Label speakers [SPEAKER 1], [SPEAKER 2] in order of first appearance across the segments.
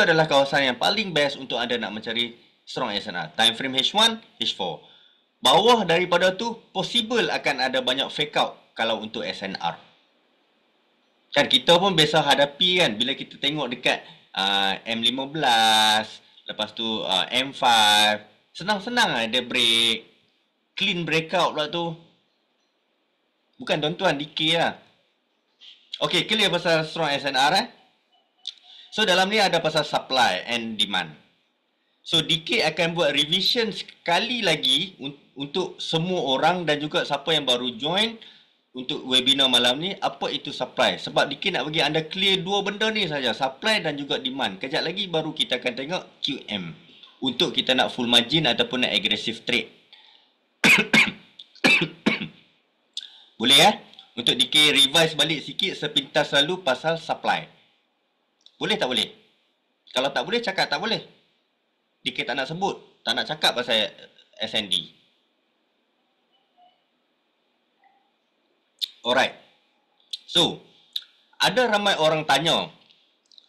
[SPEAKER 1] adalah kawasan yang paling best untuk anda nak mencari strong SNR. Time frame H1, H4. Bawah daripada tu, possible akan ada banyak fake out kalau untuk SNR. Kan kita pun biasa hadapi kan bila kita tengok dekat M15, lepas tu M5, senang-senang lah dia break. Clean breakout pula tu. Bukan tuan-tuan, decay lah. Okay, clear pasal strong SNR So dalam ni ada pasal supply and demand. So decay akan buat revision sekali lagi untuk semua orang dan juga siapa yang baru join untuk webinar malam ni, apa itu supply. Sebab decay nak bagi anda clear dua benda ni saja, supply dan juga demand. Kejap lagi baru kita akan tengok QM untuk kita nak full margin ataupun nak aggressive trade. Boleh Untuk decay revise balik sikit sepintas lalu pasal supply. Boleh tak boleh? Kalau tak boleh, cakap tak boleh. Decay tak nak sebut. Tak nak cakap pasal SND. Alright. So, ada ramai orang tanya,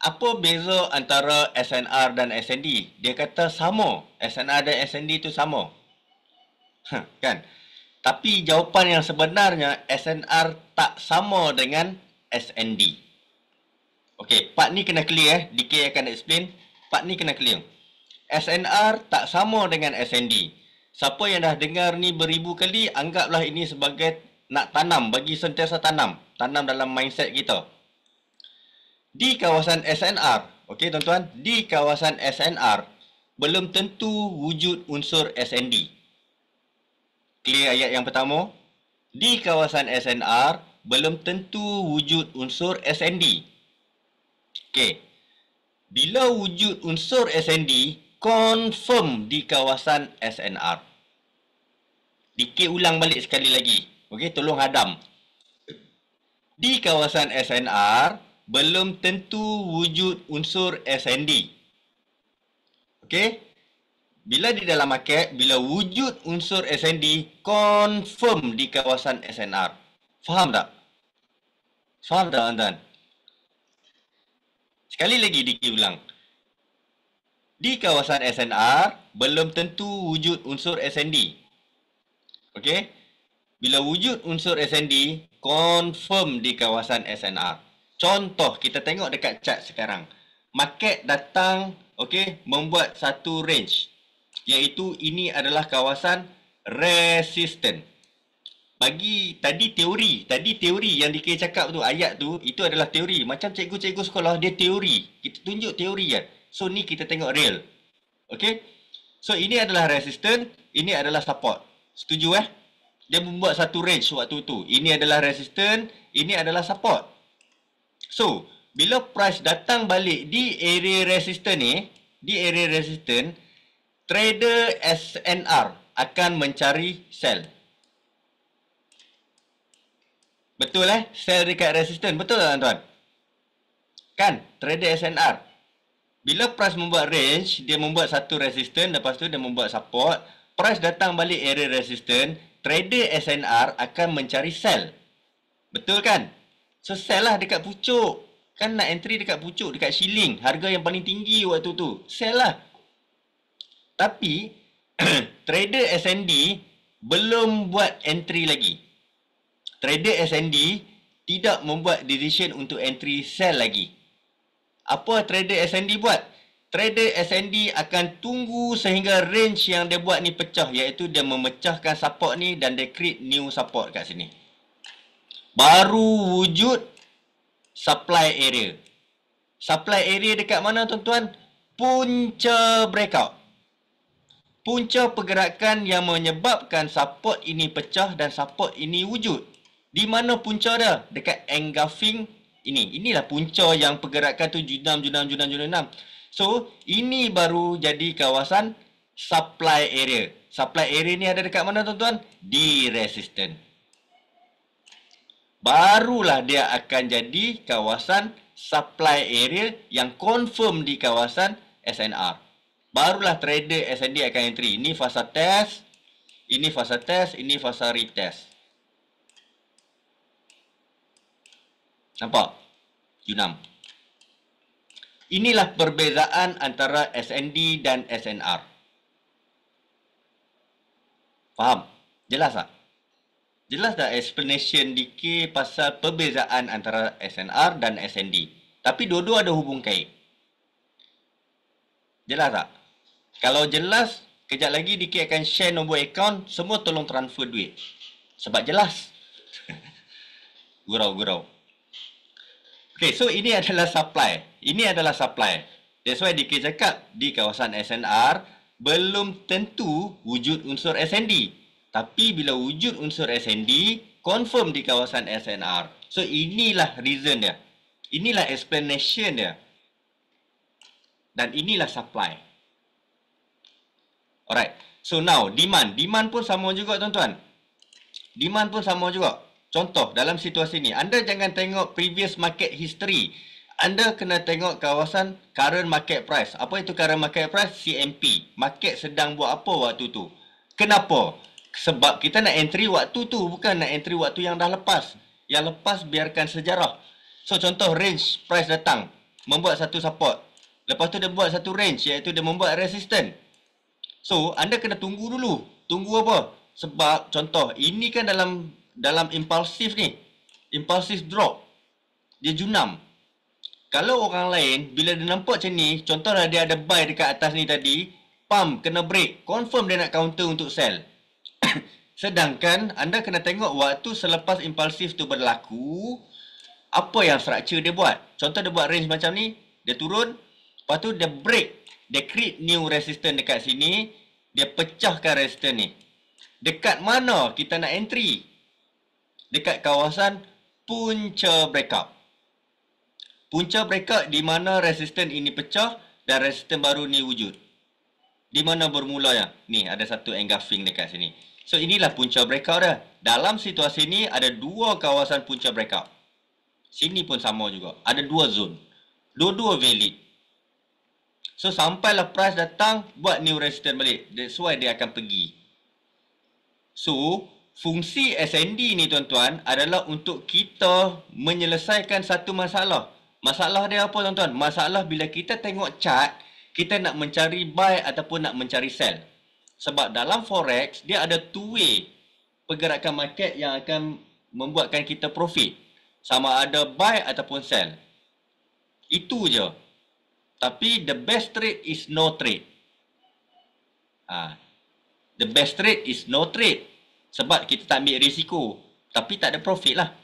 [SPEAKER 1] apa beza antara SNR dan SND? Dia kata sama. SNR dan SND itu sama. Kan? Tapi jawapan yang sebenarnya, SNR tak sama dengan SND. Okey, part ni kena clear DK akan explain. Part ni kena clear. SNR tak sama dengan SND. Siapa yang dah dengar ni beribu kali, anggaplah ini sebagai nak tanam, bagi sentiasa tanam. Tanam dalam mindset kita. Di kawasan SNR, okey tuan-tuan, di kawasan SNR, belum tentu wujud unsur SND. Clear ayat yang pertama? Di kawasan SNR, belum tentu wujud unsur SND. Okey. Bila wujud unsur SND, confirm di kawasan SNR. Dikit ulang balik sekali lagi. Okey, tolong hadam. Di kawasan SNR, belum tentu wujud unsur SND. Okey? Bila di dalam market, bila wujud unsur SND, confirm di kawasan SNR. Faham tak? Faham tak tuan-tuan? Sekali lagi Diki ulang. Di kawasan SNR, belum tentu wujud unsur SND. Okey? Bila wujud unsur SND, confirm di kawasan SNR. Contoh, kita tengok dekat chart sekarang. Market datang, okey, membuat satu range. Iaitu ini adalah kawasan resistant. Bagi tadi teori yang Diki cakap tu, ayat tu, itu adalah teori. Macam cikgu-cikgu sekolah, dia teori. Kita tunjuk teori kan. So ni kita tengok real. Okay. So ini adalah resistant, ini adalah support. Setuju Dia membuat satu range waktu tu. Ini adalah resistant, ini adalah support. So, bila price datang balik di area resistant ni, trader SNR akan mencari sell. Betul sell dekat resistant. Betul tak tuan-tuan? Kan? Trader SNR. Bila price membuat range, dia membuat satu resistant, lepas tu dia membuat support. Price datang balik area resistant, trader SNR akan mencari sell. Betul kan? So sell lah dekat pucuk. Kan nak entry dekat pucuk, dekat shilling. Harga yang paling tinggi waktu tu. Sell lah. Tapi, trader SND belum buat entry lagi. Trader SND tidak membuat decision untuk entry sell lagi. Apa trader SND buat? Trader SND akan tunggu sehingga range yang dia buat ni pecah. Iaitu dia memecahkan support ni dan dia create new support kat sini. Baru wujud supply area. Supply area dekat mana tuan-tuan? Punca breakout. Punca pergerakan yang menyebabkan support ini pecah dan support ini wujud. Di mana punca dia? Dekat engulfing ini. Inilah punca yang pergerakan tu junam. So, ini baru jadi kawasan supply area. Supply area ni ada dekat mana tuan-tuan? Di resistant. Barulah dia akan jadi kawasan supply area yang confirm di kawasan SNR. Barulah trader SND akan entry. Ini fasa test, ini fasa test, ini fasa retest. Nampak? Junam. Inilah perbezaan antara SND dan SNR. Faham? Jelas tak? Jelas tak explanation DK pasal perbezaan antara SNR dan SND? Tapi dua-dua ada hubung kait. Jelas tak? Kalau jelas, kejap lagi DK akan share nombor akaun, semua tolong transfer duit. Sebab jelas. Gurau-gurau. Okay, so ini adalah supply. Ini adalah supply. That's why DK cakap di kawasan SNR belum tentu wujud unsur SND. Tapi bila wujud unsur SND, confirm di kawasan SNR. So inilah reason dia. Inilah explanation dia. Dan inilah supply. Alright. So now, demand. Demand pun sama juga tuan-tuan. Demand pun sama juga. Contoh, dalam situasi ni, anda jangan tengok previous market history. Anda kena tengok kawasan current market price. Apa itu current market price? CMP. Market sedang buat apa waktu tu? Kenapa? Sebab kita nak entry waktu tu, bukan nak entry waktu yang dah lepas. Yang lepas biarkan sejarah. So contoh range price datang, membuat satu support. Lepas tu dia buat satu range, iaitu dia membuat resistance. So anda kena tunggu dulu. Tunggu apa? Sebab contoh, ini kan dalam impulsif ni. Impulsif drop. Dia junam. Kalau orang lain, bila dia nampak macam ni, contohlah dia ada buy dekat atas ni tadi, pump, kena break. Confirm dia nak counter untuk sell. Sedangkan anda kena tengok waktu selepas impulsif tu berlaku, apa yang structure dia buat. Contoh dia buat range macam ni, dia turun, lepas tu dia break, dia create new resistance dekat sini, dia pecahkan resistance ni. Dekat mana kita nak entry? Dekat kawasan punca breakout. Punca breakout di mana resistance ini pecah dan resistance baru ni wujud. Di mana bermula ya? Ni ada satu engulfing dekat sini. So inilah punca breakout dah. Dalam situasi ni ada dua kawasan punca breakout. Sini pun sama juga. Ada dua zone. Dua-dua valid. So sampailah price datang, buat new resistance balik. That's why dia akan pergi. So fungsi SND ni tuan-tuan adalah untuk kita menyelesaikan satu masalah. Masalah dia apa tuan-tuan? Masalah bila kita tengok chart, kita nak mencari buy ataupun nak mencari sell. Sebab dalam forex, dia ada two way pergerakan market yang akan membuatkan kita profit. Sama ada buy ataupun sell. Itu je. Tapi the best trade is no trade. The best trade is no trade. Sebab kita tak ambil risiko. Tapi tak ada profit lah.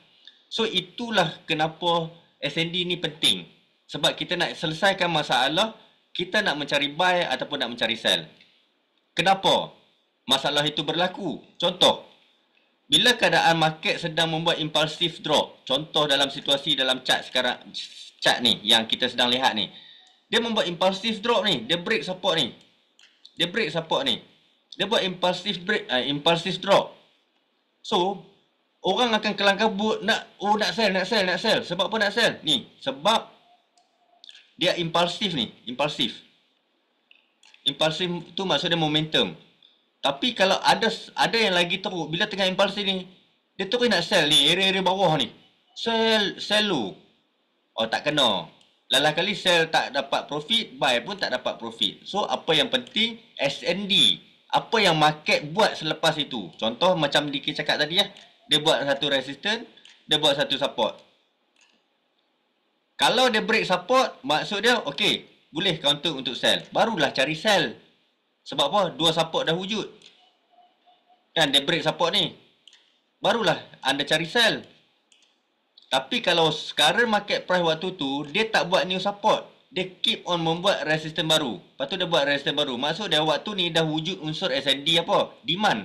[SPEAKER 1] So itulah kenapa SND ni penting. Sebab kita nak selesaikan masalah, kita nak mencari buy ataupun nak mencari sell. Kenapa masalah itu berlaku? Contoh, bila keadaan market sedang membuat impulsive drop, contoh dalam situasi dalam chart sekarang, chart ni yang kita sedang lihat ni, dia membuat impulsive drop ni, dia break support ni, dia break support ni, dia buat impulsive break, impulsive drop. So orang akan kelang kabut nak sell. Sebab apa nak sell? Ni sebab dia impulsif ni, impulsif. Impulsif tu maksudnya momentum. Tapi kalau ada yang lagi teruk, bila tengah impulsif ni, dia terus nak sell ni, area-area bawah ni. Sell lu. Oh tak kena. Lalah kali sell tak dapat profit, buy pun tak dapat profit. So apa yang penting SND. Apa yang market buat selepas itu. Contoh macam DK cakap tadi ya. Dia buat satu resistance, dia buat satu support. Kalau dia break support, maksud dia okey, boleh counter untuk sell. Barulah cari sell. Sebab apa? Dua support dah wujud. Kan dia break support ni. Barulah anda cari sell. Tapi kalau sekarang market price waktu tu, dia tak buat new support. Dia keep on membuat resistance baru. Lepas tu dia buat resistance baru. Maksud dia waktu ni dah wujud unsur SND apa? Demand.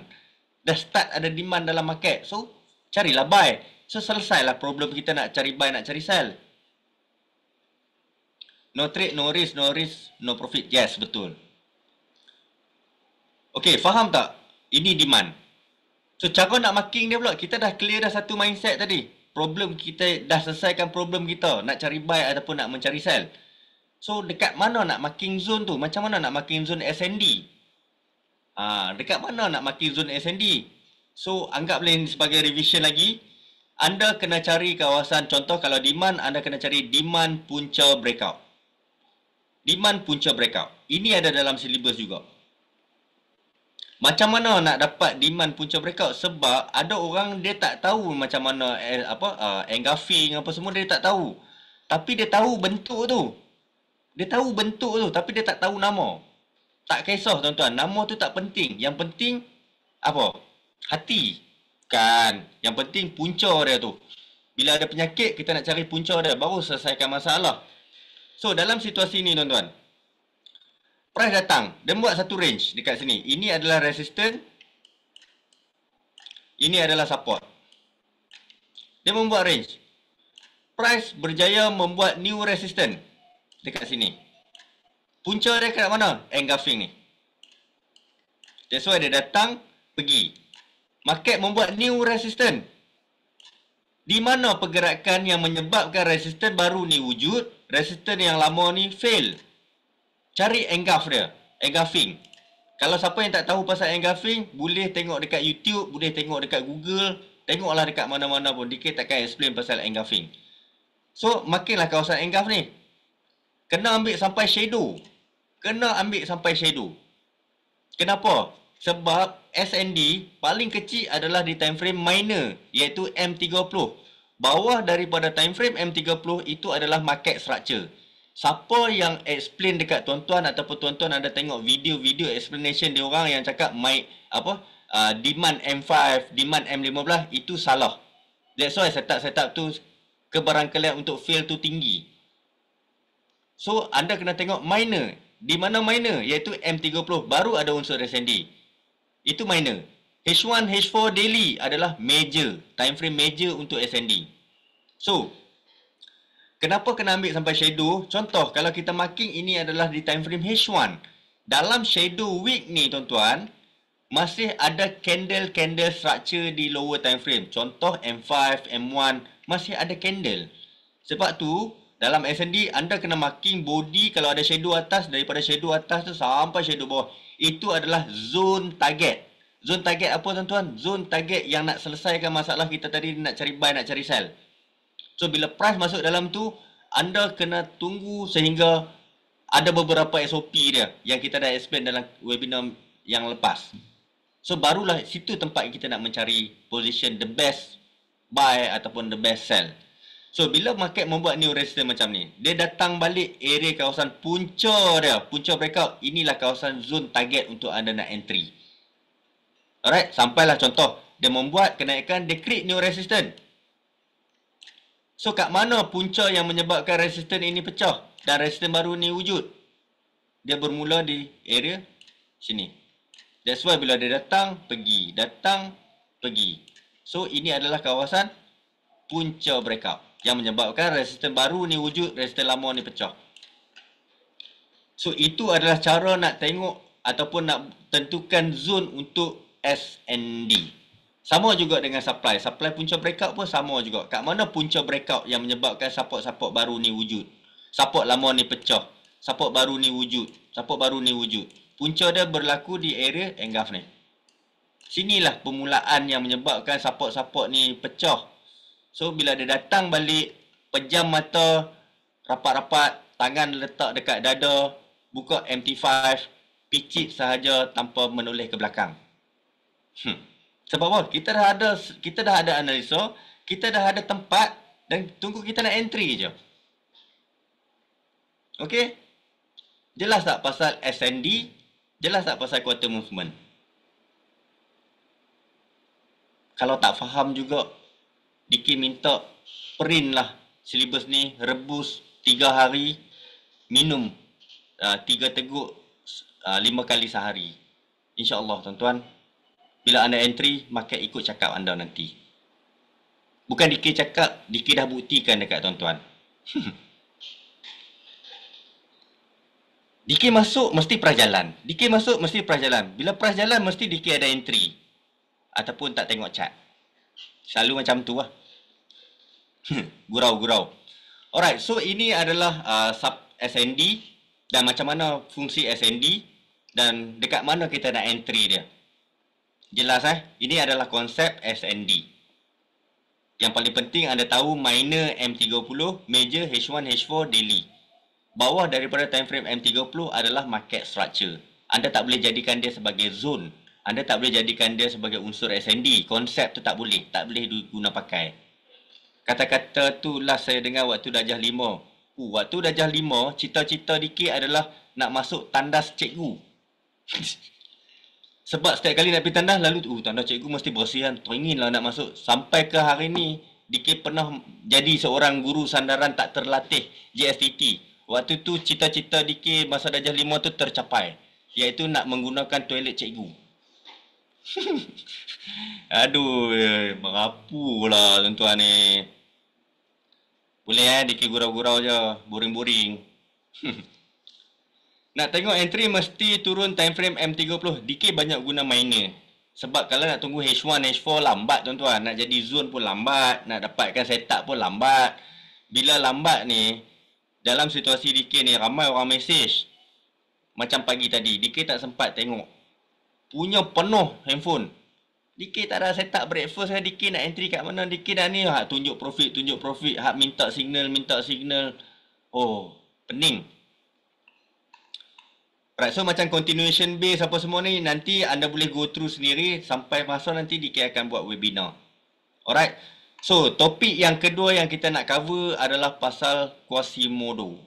[SPEAKER 1] Dah start ada demand dalam market. So, carilah buy. So, selesailah problem kita nak cari buy, nak cari sell. No trade, no risk, no profit. Yes, betul. Okay, faham tak? Ini demand. So, cara nak marking dia pula. Kita dah clear dah satu mindset tadi. Problem kita, dah selesaikan problem kita. Nak cari buy ataupun nak mencari sell. So, dekat mana nak marking zone tu? Macam mana nak marking zone SND? Dekat mana nak marking zone SND? So, anggaplah ini sebagai revision lagi. Anda kena cari kawasan, contoh kalau demand, anda kena cari demand punca breakout. Demand punca breakout. Ini ada dalam silibus juga. Macam mana nak dapat demand punca breakout? Sebab ada orang dia tak tahu macam mana engulfing apa semua, dia tak tahu. Tapi dia tahu bentuk tu. Dia tahu bentuk tu tapi dia tak tahu nama. Tak kisah tuan-tuan, nama tu tak penting. Yang penting apa? Hati. Kan. Yang penting punca dia tu. Bila ada penyakit, kita nak cari punca dia, baru selesaikan masalah. So, dalam situasi ni tuan-tuan, price datang, dia buat satu range dekat sini. Ini adalah resistance, ini adalah support. Dia membuat range. Price berjaya membuat new resistance dekat sini. Punca dia kat mana? Engulfing ni. That's why dia datang, pergi. Market membuat new resistance. Di mana pergerakan yang menyebabkan resistance baru ni wujud, resistance yang lama ni fail. Cari engulf dia, engulfing. Kalau siapa yang tak tahu pasal engulfing, boleh tengok dekat YouTube, boleh tengok dekat Google, tengoklah dekat mana-mana pun. DK takkan explain pasal engulfing. So, makinlah kawasan engulf ni. Kena ambil sampai shadow. Kena ambil sampai shadow. Kenapa? Sebab SND paling kecil adalah di time frame minor, iaitu M30. Bawah daripada time frame M30 itu adalah market structure. Siapa yang explain dekat tuan-tuan ataupun tuan-tuan ada tengok video-video explanation dia orang yang cakap demand M5, demand M15, itu salah. That's why setup tu kebarangkalian untuk fail tu tinggi. So anda kena tengok minor. Di mana minor? Iaitu M30 baru ada unsur SND. Itu minor. H1, H4 daily adalah major. Time frame major untuk SND. So, kenapa kena ambil sampai shadow? Contoh, kalau kita marking ini adalah di time frame H1. Dalam shadow week ni tuan-tuan, masih ada candle-candle structure di lower time frame. Contoh M5, M1, masih ada candle. Sebab tu, dalam SND, anda kena marking body kalau ada shadow atas, daripada shadow atas tu sampai shadow bawah. Itu adalah zone target. Zone target apa tuan-tuan? Zone target yang nak selesaikan masalah kita tadi, nak cari buy, nak cari sell. So, bila price masuk dalam tu, anda kena tunggu sehingga ada beberapa SOP dia yang kita dah explain dalam webinar yang lepas. So, barulah situ tempat kita nak mencari position the best buy ataupun the best sell. So, bila market membuat new resistance macam ni, dia datang balik area kawasan punca dia, punca breakout, inilah kawasan zone target untuk anda nak entry. Alright, sampailah contoh, dia membuat kenaikan, dia create new resistance. So, kat mana punca yang menyebabkan resistance ini pecah dan resistance baru ni wujud? Dia bermula di area sini. That's why bila dia datang, pergi, datang, pergi. So, ini adalah kawasan punca breakout yang menyebabkan resistance baru ni wujud, resistance lama ni pecah. So, itu adalah cara nak tengok ataupun nak tentukan zone untuk SND. Sama juga dengan supply. Supply punca breakout pun sama juga. Kat mana punca breakout yang menyebabkan support-support baru ni wujud. Support lama ni pecah. Support baru ni wujud. Support baru ni wujud. Punca dia berlaku di area engulf ni. Sinilah permulaan yang menyebabkan support-support ni pecah. So, bila dia datang balik, pejam mata, rapat-rapat, tangan letak dekat dada, buka MT5, picit sahaja tanpa menoleh ke belakang. Sebab apa? Kita dah ada analisa, kita dah ada tempat dan tunggu kita nak entry je. Okey? Jelas tak pasal SND? Jelas tak pasal quarter movement? Kalau tak faham juga, Diki minta print lah silibus ni, rebus 3 hari, minum 3 teguk 5 kali sehari. InsyaAllah tuan-tuan, bila anda entry, market ikut cakap anda nanti. Bukan Diki cakap, Diki dah buktikan dekat tuan-tuan. Diki masuk, mesti price jalan. Diki masuk, mesti price jalan. Bila price jalan, mesti Diki ada entry. Ataupun tak tengok chart. Selalu macam tu lah. Gurau-gurau. Alright, so ini adalah sub SND dan macam mana fungsi SND dan dekat mana kita nak entry dia. Jelas Ini adalah konsep SND. Yang paling penting anda tahu minor M30, major H1, H4 daily. Bawah daripada time frame M30 adalah market structure. Anda tak boleh jadikan dia sebagai zone. Anda tak boleh jadikan dia sebagai unsur SND. Konsep tu tak boleh. Tak boleh guna pakai. Kata-kata tu last saya dengar waktu darjah 5. Waktu darjah 5, cita-cita dikir adalah nak masuk tandas cikgu. Sebab setiap kali nak pergi tandas, lalu tandas cikgu mesti bersihan. Teringin lah nak masuk. Sampai ke hari ni, dikir pernah jadi seorang guru sandaran tak terlatih JSTT. Waktu tu cita-cita dikir masa darjah 5 tu tercapai. Iaitu nak menggunakan toilet cikgu. Aduh, merapu lah tuan-tuan ni. Boleh dikir gurau-gurau je. Boring-boring. Nak tengok entry mesti turun time frame M30. DK banyak guna minor. Sebab kalau nak tunggu H1, H4 lambat tuan-tuan. Nak jadi zone pun lambat. Nak dapatkan setup pun lambat. Bila lambat ni, dalam situasi DK ni ramai orang message. Macam pagi tadi, DK tak sempat tengok. Punya penuh handphone. DK tak ada setup breakfast kan. DK nak entry kat mana. DK dah ni. Tunjuk profit, tunjuk profit. Minta signal, minta signal. Oh, pening. Right, so macam continuation base apa semua ni, nanti anda boleh go through sendiri sampai masa nanti DK akan buat webinar. Alright, so topik yang kedua yang kita nak cover adalah pasal Quasimodo.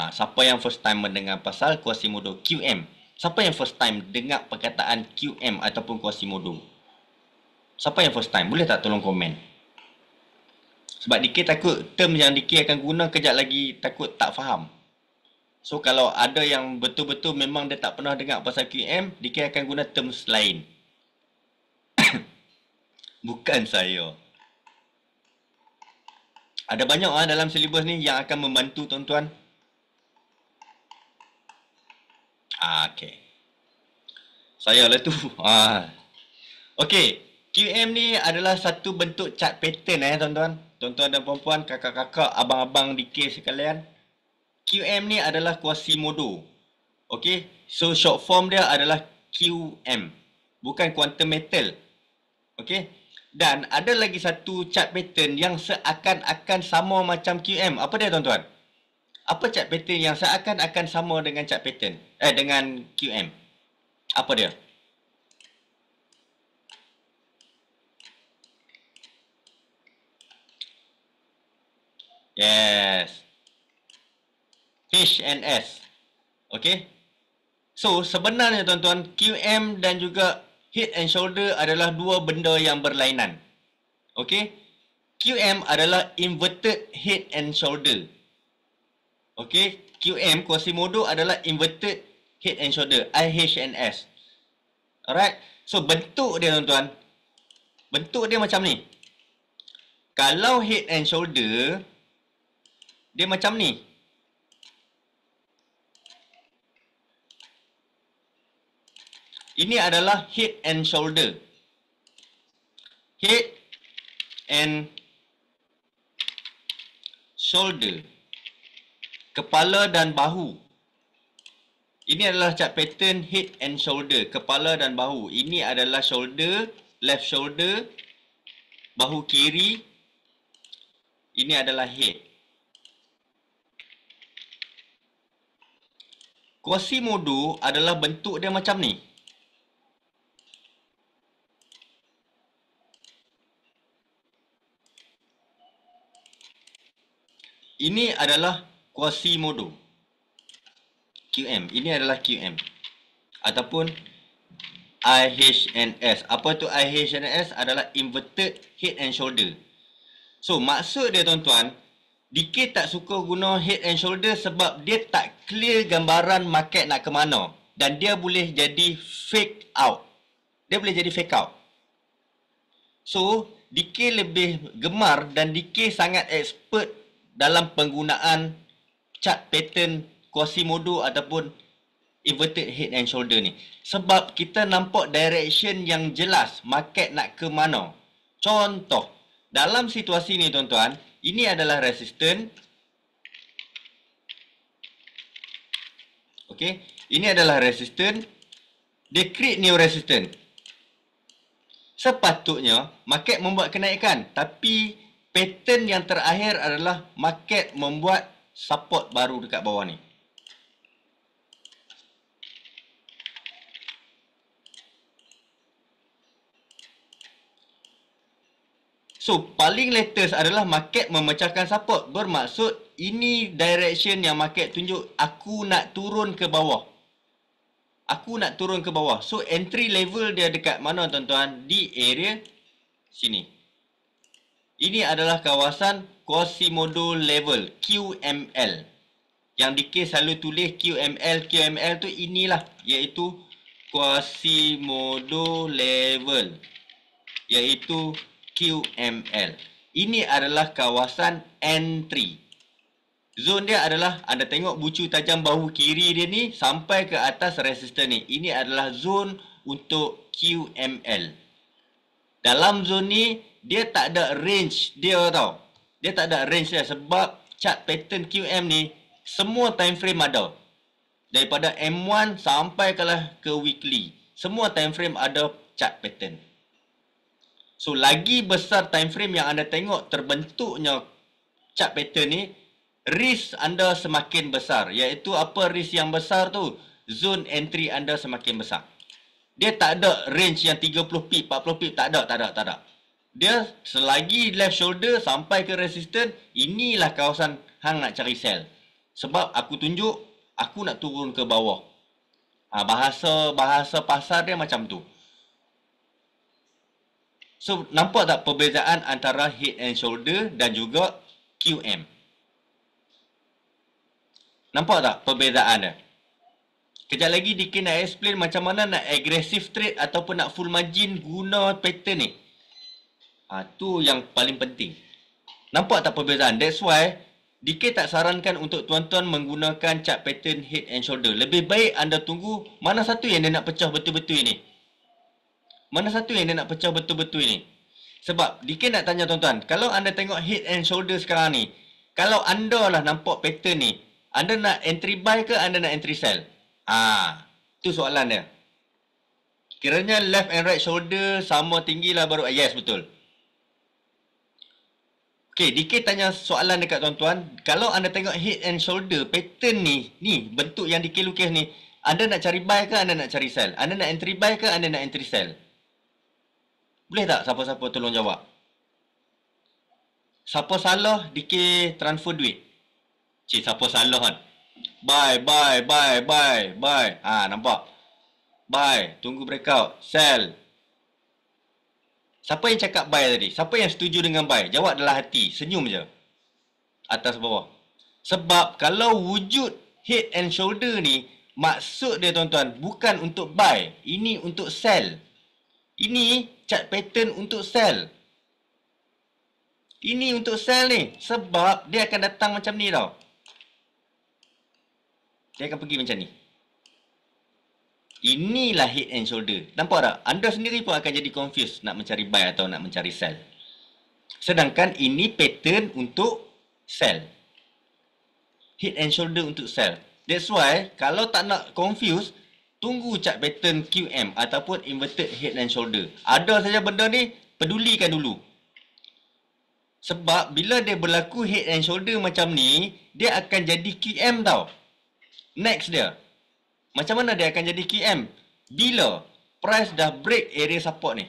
[SPEAKER 1] Siapa yang first time mendengar pasal Quasimodo? QM. Siapa yang first time dengar perkataan QM ataupun Quasimodo? Siapa yang first time? Boleh tak tolong komen? Sebab DK takut term yang DK akan guna kejap lagi takut tak faham. So kalau ada yang betul-betul memang dia tak pernah dengar pasal QM, DK akan guna terms lain. Bukan saya. Ada banyak dalam silibus ni yang akan membantu tuan-tuan. Okay. Saya lah tu. Okay. QM ni adalah satu bentuk chart pattern tuan-tuan. Tuan-tuan dan puan-puan, kakak-kakak, abang-abang DK sekalian. QM ni adalah Quasimodo. Okay. So short form dia adalah QM. Bukan quantum metal. Okay. Dan ada lagi satu chart pattern yang seakan-akan sama macam QM. Apa dia tuan-tuan? Apa chart pattern yang seakan-akan sama dengan chart pattern? Dengan QM. Apa dia? Yes. H and S. Okay. So sebenarnya tuan-tuan, QM dan juga head and shoulder adalah dua benda yang berlainan. Okay. QM adalah inverted head and shoulder. Okay. QM, Quasimodo adalah inverted head and shoulder. IH and S. Alright. So bentuk dia tuan-tuan. Bentuk dia macam ni. Kalau head and shoulder, dia macam ni. Ini adalah head and shoulder. Head and shoulder. Kepala dan bahu. Ini adalah chart pattern head and shoulder. Kepala dan bahu. Ini adalah shoulder, left shoulder, bahu kiri. Ini adalah head. Quasimodo adalah bentuk dia macam ni. Ini adalah Quasimodo. QM. Ini adalah QM. Ataupun IHNS. Apa tu IHNS? Adalah inverted head and shoulder. So, maksud dia tuan-tuan, DK tak suka guna head and shoulder sebab dia tak clear gambaran market nak ke mana. Dan dia boleh jadi fake out. Dia boleh jadi fake out. So, DK lebih gemar dan DK sangat expert dalam penggunaan chart pattern Quasimodo ataupun inverted head and shoulder ni. Sebab kita nampak direction yang jelas market nak ke mana. Contoh, dalam situasi ni tuan-tuan, ini adalah resistance. Okay, ini adalah resistance. Dia create new resistance. Sepatutnya market membuat kenaikan, tapi pattern yang terakhir adalah market membuat support baru dekat bawah ni. So, paling latest adalah market memecahkan support. Bermaksud, ini direction yang market tunjuk aku nak turun ke bawah. Aku nak turun ke bawah. So, entry level dia dekat mana tuan-tuan? Di area sini. Ini adalah kawasan Quasimodo level, QML. Yang DK selalu tulis QML. QML tu inilah, iaitu Quasimodo level. Iaitu QML. Ini adalah kawasan entry. Zone dia adalah, anda tengok bucu tajam bahu kiri dia ni sampai ke atas resistor ni. Ini adalah zone untuk QML. Dalam zone ni, dia tak ada range dia tau. Dia tak ada range dia sebab chart pattern QM ni semua time frame ada. Daripada M1 sampai ke weekly. Semua time frame ada chart pattern. So, lagi besar time frame yang anda tengok terbentuknya chart pattern ni, risk anda semakin besar. Iaitu apa risk yang besar tu? Zone entry anda semakin besar. Dia tak ada range yang 30 pip, 40 pip. Tak ada. Dia selagi left shoulder sampai ke resistance, inilah kawasan hang nak cari sell. Sebab aku tunjuk, aku nak turun ke bawah. Bahasa pasar dia macam tu. So, nampak tak perbezaan antara head and shoulder dan juga QM? Nampak tak perbezaan dia? Kejap lagi DK nak explain macam mana nak aggressive trade ataupun nak full margin guna pattern ni. Tu yang paling penting. Nampak tak perbezaan? That's why DK tak sarankan untuk tuan-tuan menggunakan chart pattern head and shoulder. Lebih baik anda tunggu mana satu yang dia nak pecah betul-betul ini. Mana satu yang dia nak pecah betul-betul ini. Sebab DK nak tanya tuan-tuan, kalau anda tengok head and shoulder sekarang ni, kalau anda lah nampak pattern ni, anda nak entry buy ke anda nak entry sell? Tu soalan dia. Kiranya left and right shoulder sama tinggi lah baru. Yes, betul. Okay, DK tanya soalan dekat tuan-tuan. Kalau anda tengok head and shoulder pattern ni bentuk yang DK lukis ni, anda nak cari buy ke anda nak cari sell? Anda nak entry buy ke anda nak entry sell? Boleh tak siapa-siapa tolong jawab? Siapa salah DK transfer duit? Siapa salah kan? Buy. Nampak? Buy, tunggu breakout, sell. Siapa yang cakap buy tadi? Siapa yang setuju dengan buy? Jawab dalam hati, senyum je. Atas bawah. Sebab kalau wujud head and shoulder ni, maksud dia tuan-tuan, bukan untuk buy. Ini untuk sell. Ini chart pattern untuk sell. Ini untuk sell ni. Sebab dia akan datang macam ni tau. Dia akan pergi macam ni. Inilah head and shoulder. Nampak tak? Anda sendiri pun akan jadi confused nak mencari buy atau nak mencari sell. Sedangkan ini pattern untuk sell. Head and shoulder untuk sell. That's why kalau tak nak confuse, tunggu chart pattern QM ataupun inverted head and shoulder. Ada saja benda ni, pedulikan dulu. Sebab bila dia berlaku head and shoulder macam ni, dia akan jadi QM tau. Next dia. Macam mana dia akan jadi QM? Bila price dah break area support ni.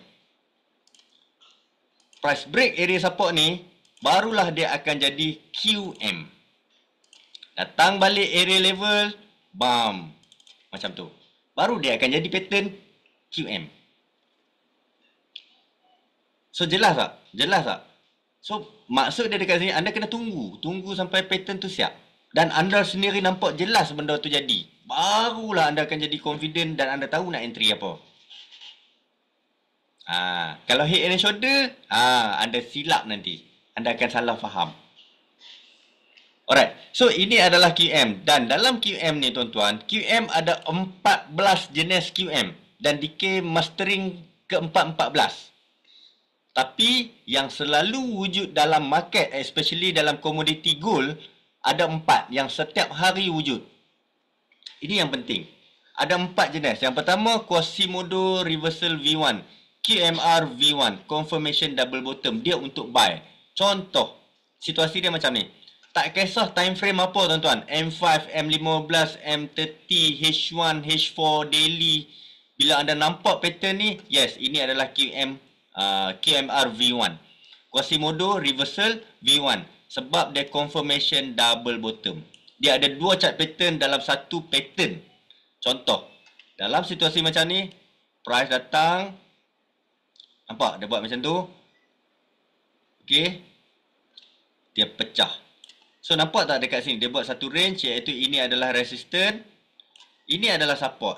[SPEAKER 1] Price break area support ni, barulah dia akan jadi QM. Datang balik area level, bam. Macam tu. Baru dia akan jadi pattern QM. So, jelas tak? Jelas tak? So, maksud dia dekat sini, anda kena tunggu. Tunggu sampai pattern tu siap. Dan anda sendiri nampak jelas benda tu jadi. Barulah anda akan jadi confident dan anda tahu nak entry apa. Kalau head and shoulder, anda silap nanti. Anda akan salah faham. Alright, so ini adalah QM. Dan dalam QM ni tuan-tuan, QM ada 14 jenis QM. Dan DK mastering ke-14. Tapi yang selalu wujud dalam market, especially dalam komoditi gold, ada 4 yang setiap hari wujud. Ini yang penting. Ada 4 jenis. Yang pertama, Quasimodo Reversal V1. QMR V1. Confirmation Double Bottom. Dia untuk buy. Contoh, situasi dia macam ni. Tak kisah time frame apa tuan-tuan. M5, M15, M30, H1, H4, daily. Bila anda nampak pattern ni, yes, ini adalah QMR V1. Quasimodo reversal V1. Sebab dia confirmation double bottom. Dia ada dua chart pattern dalam satu pattern. Contoh, dalam situasi macam ni, price datang, nampak dia buat macam tu. Okay, dia pecah. So nampak tak dekat sini, dia buat satu range, iaitu ini adalah resistance, ini adalah support.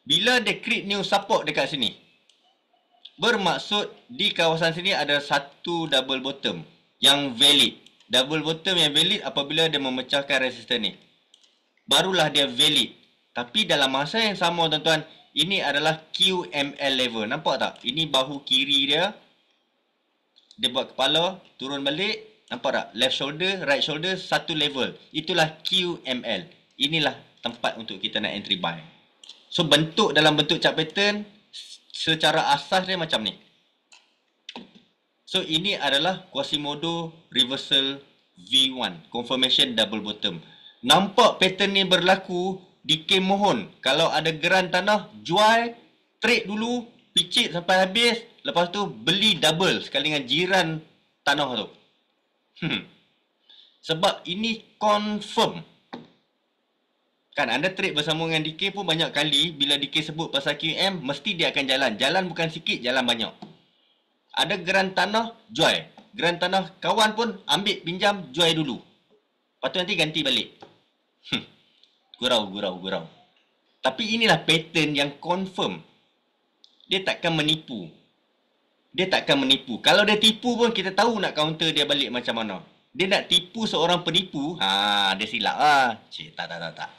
[SPEAKER 1] Bila dia create new support dekat sini, bermaksud di kawasan sini ada satu double bottom yang valid. Double bottom yang valid apabila dia memecahkan resistance ni, barulah dia valid. Tapi dalam masa yang sama tuan-tuan, ini adalah QML level. Nampak tak? Ini bahu kiri dia. Dia buat kepala, turun balik. Nampak tak? Left shoulder, right shoulder, satu level. Itulah QML. Inilah tempat untuk kita nak entry buy. So bentuk dalam bentuk chart pattern, secara asas dia macam ni. So ini adalah Quasimodo reversal V1. Confirmation double bottom. Nampak pattern ni berlaku, DK mohon. Kalau ada geran tanah, jual, trade dulu, picit sampai habis. Lepas tu beli double sekali dengan jiran tanah tu. Sebab ini confirm. Kan anda trade bersama dengan DK pun banyak kali, bila DK sebut pasal QM, mesti dia akan jalan. Jalan bukan sikit, jalan banyak. Ada geran tanah, jual. Geran tanah kawan pun ambil pinjam, jual dulu. Lepas tu nanti ganti balik. Gurau. Tapi inilah pattern yang confirm. Dia takkan menipu. Kalau dia tipu pun kita tahu nak counter dia balik macam mana. Dia nak tipu seorang penipu, dia silap lah. Cik, tak.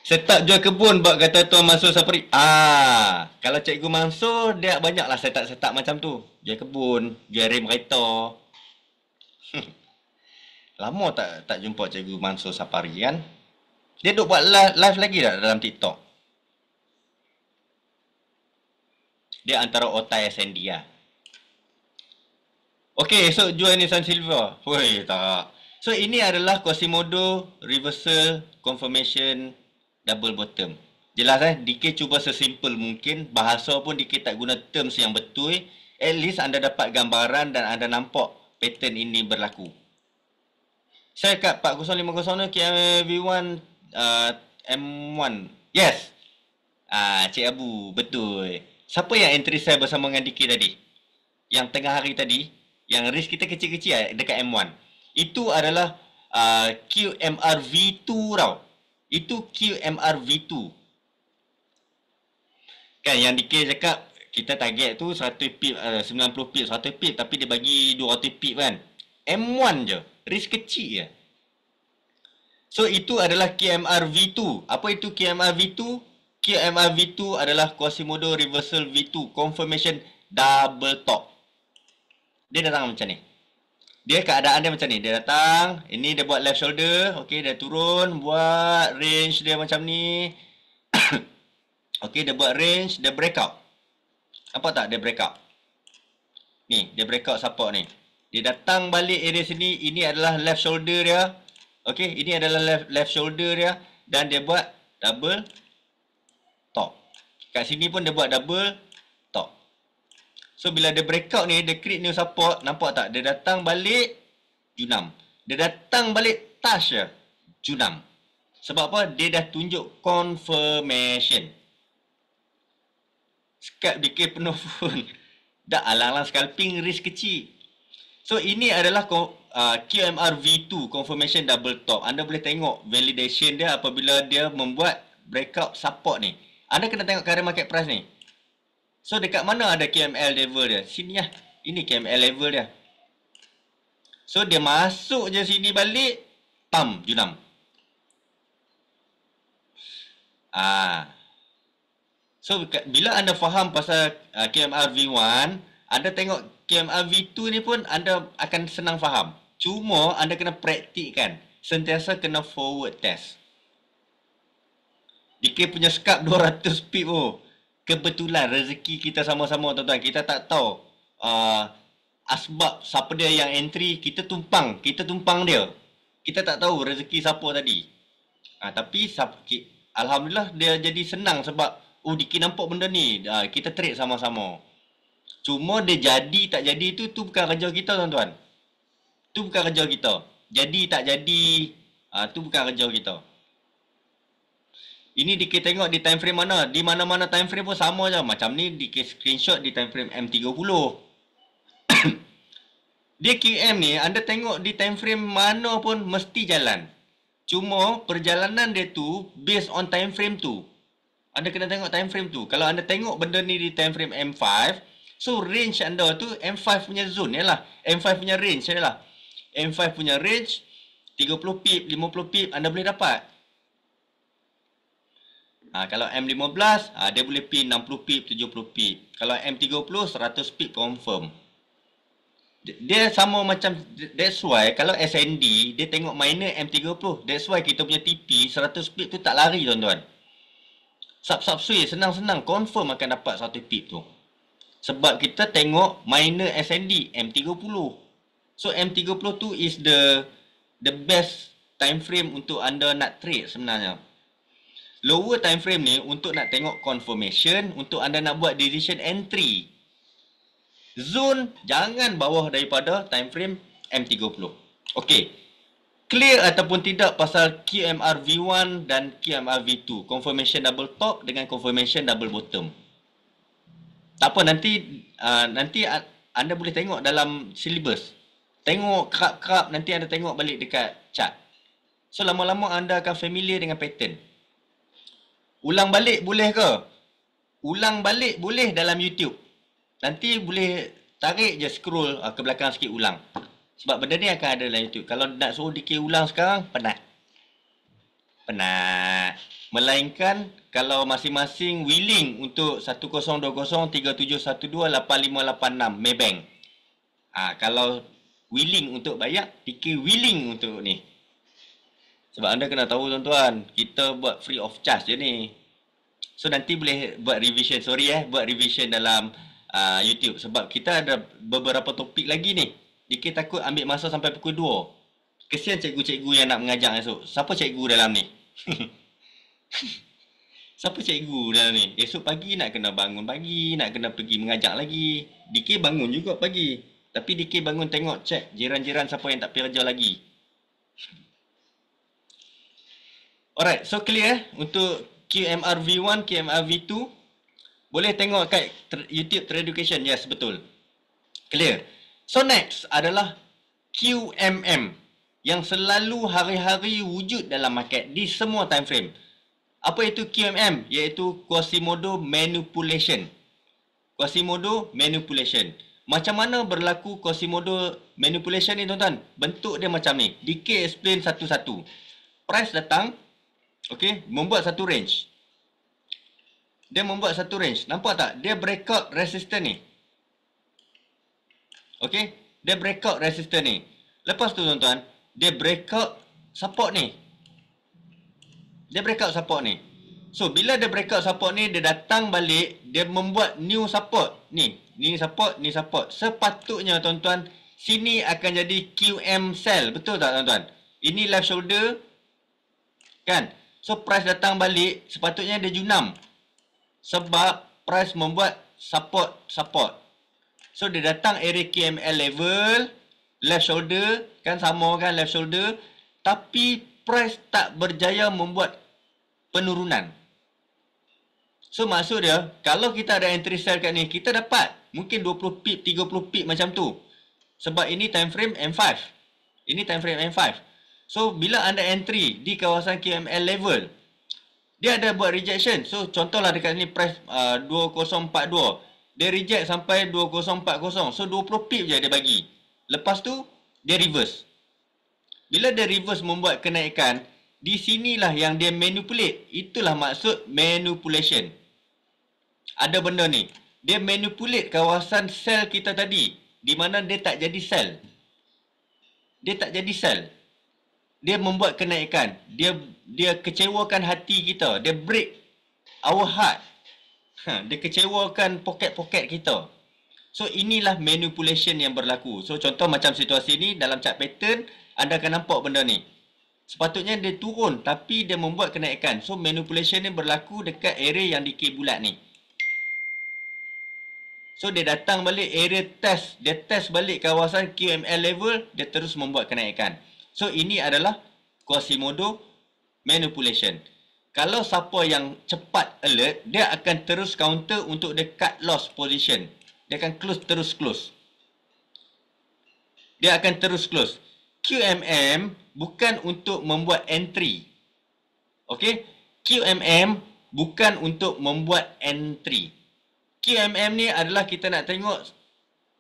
[SPEAKER 1] Setup jual kebun buat kata Tuan Mansur Safari. Kalau Cikgu Mansur, dia banyaklah setup macam tu. Jual kebun, jual rem kereta. Lama tak jumpa Cikgu Mansur Safari kan. Dia duk buat live lagi tak dalam TikTok? Dia antara otai SND lah. Okay, so jual Nissan Silver. Woi, tak. So ini adalah Quasimodo reversal confirmation double bottom. Jelas DK cuba sesimpel mungkin. Bahasa pun DK tak guna terms yang betul. At least anda dapat gambaran dan anda nampak pattern ini berlaku. Saya kat 4050 KMV1 M1. Yes. Cik Abu, betul. Siapa yang entry saya bersama dengan DK tadi? Yang tengah hari tadi, yang risk kita kecil-kecil dekat M1. Itu adalah QMR V2 tau. Itu QMR V2. Kan yang DK cakap kita target tu 100 pip, 90 pip, 100 pip, tapi dia bagi 200 pip kan. M1 je, risk kecil je. So itu adalah QMR V2. Apa itu QMR V2? QMR V2 adalah Quasimodo reversal V2 confirmation double top. Dia datang macam ni. Dia keadaan dia macam ni. Dia datang, ini dia buat left shoulder, okey, dia turun, buat range dia macam ni. Okey, dia buat range, dia breakout. Nampak tak dia breakout? Ni, dia breakout support ni. Dia datang balik area sini, ini adalah left shoulder dia. Okey, ini adalah left shoulder dia dan dia buat double top. Kat sini pun dia buat double top. So bila dia breakout ni, dia create new support, nampak tak? Dia datang balik junam. Dia datang balik touch je junam. Sebab apa? Dia dah tunjuk confirmation. Scalp DK penuh pun. Dah alang-alang scalping risk kecil. So ini adalah QMR V2 confirmation double top. Anda boleh tengok validation dia apabila dia membuat breakout support ni. Anda kena tengok current market price ni. So dekat mana ada QML level dia? Sini lah. Ini QML level dia. So dia masuk je sini balik, pam junam. So bila anda faham pasal QMR V1, anda tengok QMR V2 ni pun anda akan senang faham. Cuma anda kena praktikkan. Sentiasa kena forward test. DK punya scalp 200 pip Kebetulan rezeki kita sama-sama tuan-tuan. Kita tak tahu asbab siapa dia yang entry, kita tumpang dia. Kita tak tahu rezeki siapa tadi. Tapi alhamdulillah dia jadi senang sebab Diki nampak benda ni. Kita trade sama-sama. Cuma dia jadi tak jadi tu bukan kerja kita tuan-tuan. Tu bukan kerja kita. Jadi tak jadi, tu bukan kerja kita. Ini Diki tengok di time frame mana. Di mana-mana time frame pun sama je. Macam ni Diki screenshot di time frame M30. Dia QM ni anda tengok di time frame mana pun mesti jalan. Cuma perjalanan dia tu based on time frame tu. Anda kena tengok time frame tu. Kalau anda tengok benda ni di time frame M5, so range anda tu M5 punya zone yalah. M5 punya range yalah. M5 punya range 30 pip, 50 pip anda boleh dapat. Kalau M15, dia boleh pin 60 pip, 70 pip. Kalau M30, 100 pip confirm. Dia sama macam, that's why kalau SND, dia tengok minor M30. That's why kita punya TP 100 pip tu tak lari tuan-tuan. Sub switch senang-senang confirm akan dapat 1 pip tu. Sebab kita tengok minor SND M30. So M30 tu is the best time frame untuk anda nak trade sebenarnya. Lower time frame ni untuk nak tengok confirmation, untuk anda nak buat decision entry. Zone jangan bawah daripada time frame M30. Okey. Clear ataupun tidak pasal QMR V1 dan QMR V2. Confirmation double top dengan confirmation double bottom. Tak apa, nanti anda boleh tengok dalam syllabus. Tengok kerap-kerap, nanti anda tengok balik dekat chart. So lama-lama anda akan familiar dengan pattern. Ulang balik boleh ke? Ulang balik boleh dalam YouTube. Nanti boleh tarik je scroll ke belakang sikit ulang. Sebab benda ni akan ada dalam YouTube. Kalau nak suruh Diki ulang sekarang, penat. Melainkan kalau masing-masing willing untuk 1020 3712 8586 Maybank. Kalau willing untuk bayar, Diki willing untuk ni. Sebab anda kena tahu tuan-tuan, kita buat free of charge je ni. So nanti boleh buat revision, buat revision dalam YouTube. Sebab kita ada beberapa topik lagi ni. Dikit takut ambil masa sampai pukul 2. Kesian cikgu-cikgu yang nak mengajar esok. Siapa cikgu dalam ni? Siapa cikgu dalam ni? Esok pagi nak kena bangun pagi, nak kena pergi mengajar lagi. Dikit bangun juga pagi. Tapi Dikit bangun tengok, cek jiran-jiran siapa yang tak pergi kerja lagi. Alright, so clear untuk QMR V1, QMR V2. Boleh tengok kat YouTube Trade Education. Yes, betul. Clear. So next adalah QMM yang selalu hari-hari wujud dalam market di semua time frame. Apa itu QMM? Iaitu Quasimodo Manipulation. Quasimodo Manipulation. Macam mana berlaku Quasimodo Manipulation ni tuan-tuan? Bentuk dia macam ni. Dikit explain satu-satu. Price datang. Okay, membuat satu range. Dia membuat satu range. Nampak tak? Dia breakout resistance ni. Okay, dia breakout resistance ni. Lepas tu tuan-tuan, dia breakout support ni. Dia breakout support ni. So, bila dia breakout support ni, dia datang balik, dia membuat new support. Ni support, ni support. Sepatutnya tuan-tuan, sini akan jadi QM sell. Betul tak tuan-tuan? Ini left shoulder. Kan? So, price datang balik, sepatutnya dia junam. Sebab price membuat support. So, dia datang area QML level, left shoulder, kan sama kan left shoulder. Tapi, price tak berjaya membuat penurunan. So, maksud dia, kalau kita ada entry sell kat ni, kita dapat mungkin 20 pip, 30 pip macam tu. Sebab ini time frame M5. Ini time frame M5. So, bila anda entry di kawasan QML level, dia ada buat rejection. So, contohlah dekat sini price 2042. Dia reject sampai 2040. So, 20 pip je dia bagi. Lepas tu, dia reverse. Bila dia reverse membuat kenaikan, di sinilah yang dia manipulate. Itulah maksud manipulation. Ada benda ni. Dia manipulate kawasan sell kita tadi. Di mana dia tak jadi sell. Dia tak jadi sell. Dia membuat kenaikan. Dia kecewakan hati kita. Dia break our heart. Dia kecewakan poket-poket kita. So inilah manipulation yang berlaku. So contoh macam situasi ni dalam chart pattern, anda akan nampak benda ni. Sepatutnya dia turun tapi dia membuat kenaikan. So manipulation ni berlaku dekat area yang decay bulat ni. So dia datang balik area test, dia test balik kawasan QML level, dia terus membuat kenaikan. So ini adalah Quasimodo manipulation. Kalau siapa yang cepat alert, dia akan terus counter untuk dia cut loss position. Dia akan terus close. Dia akan terus close. QMM bukan untuk membuat entry. Okey? QMM bukan untuk membuat entry. QMM ni adalah kita nak tengok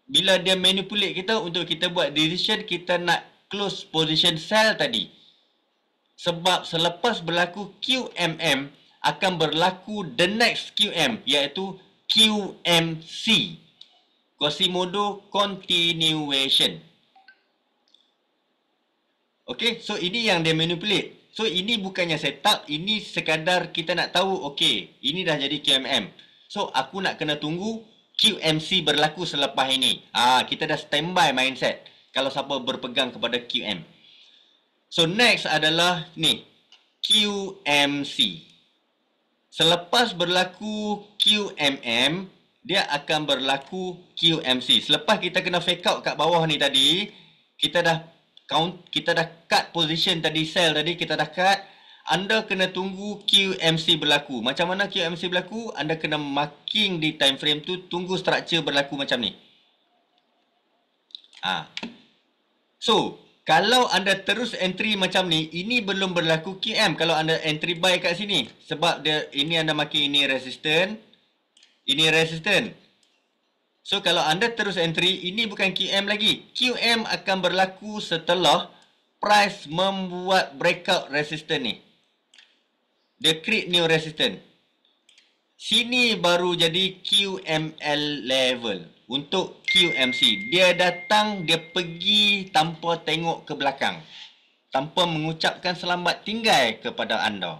[SPEAKER 1] bila dia manipulate kita untuk kita buat decision, kita nak close position sell tadi. Sebab selepas berlaku QMM akan berlaku the next QM iaitu QMC. Quasimodo continuation. Okay, so ini yang dia manipulate. So ini bukannya setup, ini sekadar kita nak tahu, okay, ini dah jadi QMM. So aku nak kena tunggu QMC berlaku selepas ini. Kita dah standby mindset kalau siapa berpegang kepada QM. So next adalah ni, QMC. Selepas berlaku QMM, dia akan berlaku QMC. Selepas kita kena fake out kat bawah ni tadi, kita dah cut position tadi, sell tadi kita dah cut. Anda kena tunggu QMC berlaku. Macam mana QMC berlaku? Anda kena marking di time frame tu, tunggu structure berlaku macam ni. So, kalau anda terus entry macam ni, ini belum berlaku QM. Kalau anda entry buy kat sini, sebab dia ini anda marking ini resistant, ini resistant. So kalau anda terus entry, ini bukan QM lagi. QM akan berlaku setelah price membuat breakout resistant ni. Dia create new resistant. Sini baru jadi QML level untuk QMC. Dia datang, dia pergi tanpa tengok ke belakang, tanpa mengucapkan selamat tinggal kepada anda.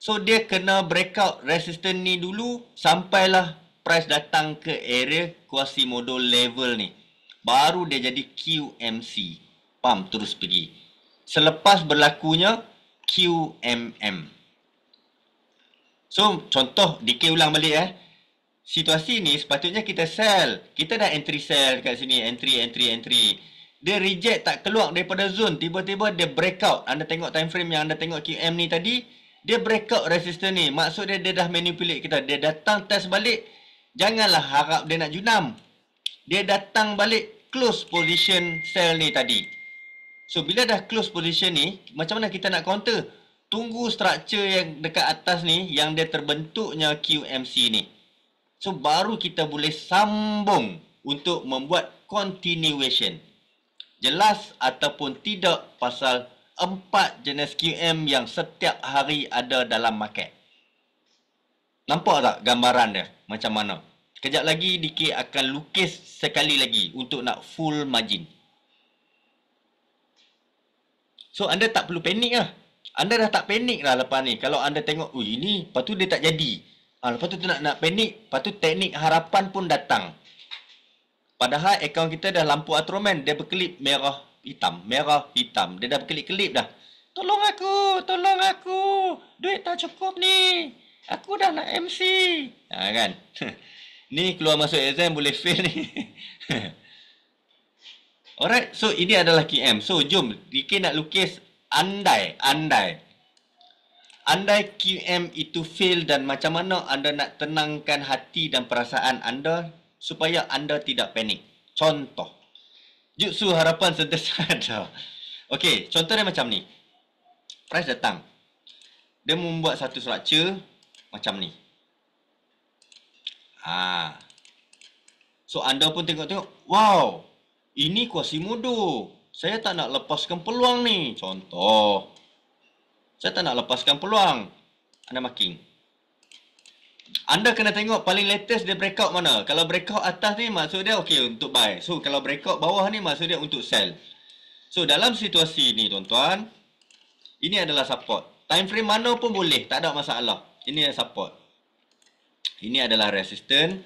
[SPEAKER 1] So dia kena breakout resistant ni dulu sampailah price datang ke area Quasimodo level ni. Baru dia jadi QMC. Pam terus pergi. Selepas berlakunya QMM. So contoh decay ulang balik Situasi ni sepatutnya kita sell. Kita dah entry sell kat sini, entry. Dia reject tak keluar daripada zone, tiba-tiba dia breakout. Anda tengok time frame yang anda tengok QM ni tadi, dia breakout resistance ni. Maksud dia dah manipulate kita. Dia datang test balik. Janganlah harap dia nak junam. Dia datang balik close position sell ni tadi. So bila dah close position ni, macam mana kita nak counter? Tunggu structure yang dekat atas ni, yang dia terbentuknya QMC ni. So baru kita boleh sambung untuk membuat continuation. Jelas ataupun tidak pasal 4 jenis QM yang setiap hari ada dalam market. Nampak tak gambaran dia macam mana? Kejap lagi Diki akan lukis sekali lagi untuk nak full margin. So anda tak perlu panik lah. Anda dah tak panik lah lepas ni. Kalau anda tengok, ini lepas tu dia tak jadi. Lepas tu nak panik, lepas tu teknik harapan pun datang. Padahal akaun kita dah lampu Ultraman, dia berkelip merah hitam. Dia dah berkelip-kelip dah. Tolong aku, duit tak cukup ni. Aku dah nak MC. Kan? Ni keluar masuk exam boleh fail ni. Alright, so ini adalah QM. So jom, Diki nak lukis andai QM itu fail dan macam mana anda nak tenangkan hati dan perasaan anda supaya anda tidak panik. Contoh, jutsu harapan sederhana. Okey, contoh dia macam ni. Price datang. Dia membuat satu structure macam ni. So anda pun tengok-tengok, wow, ini Quasimodo. Saya tak nak lepaskan peluang ni. Contoh, saya tak nak lepaskan peluang. Anda marking. Anda kena tengok paling latest dia breakout mana. Kalau breakout atas ni maksud dia okey untuk buy. So kalau breakout bawah ni maksud dia untuk sell. So dalam situasi ni tuan-tuan, ini adalah support. Time frame mana pun boleh, tak ada masalah. Ini adalah support. Ini adalah resistance.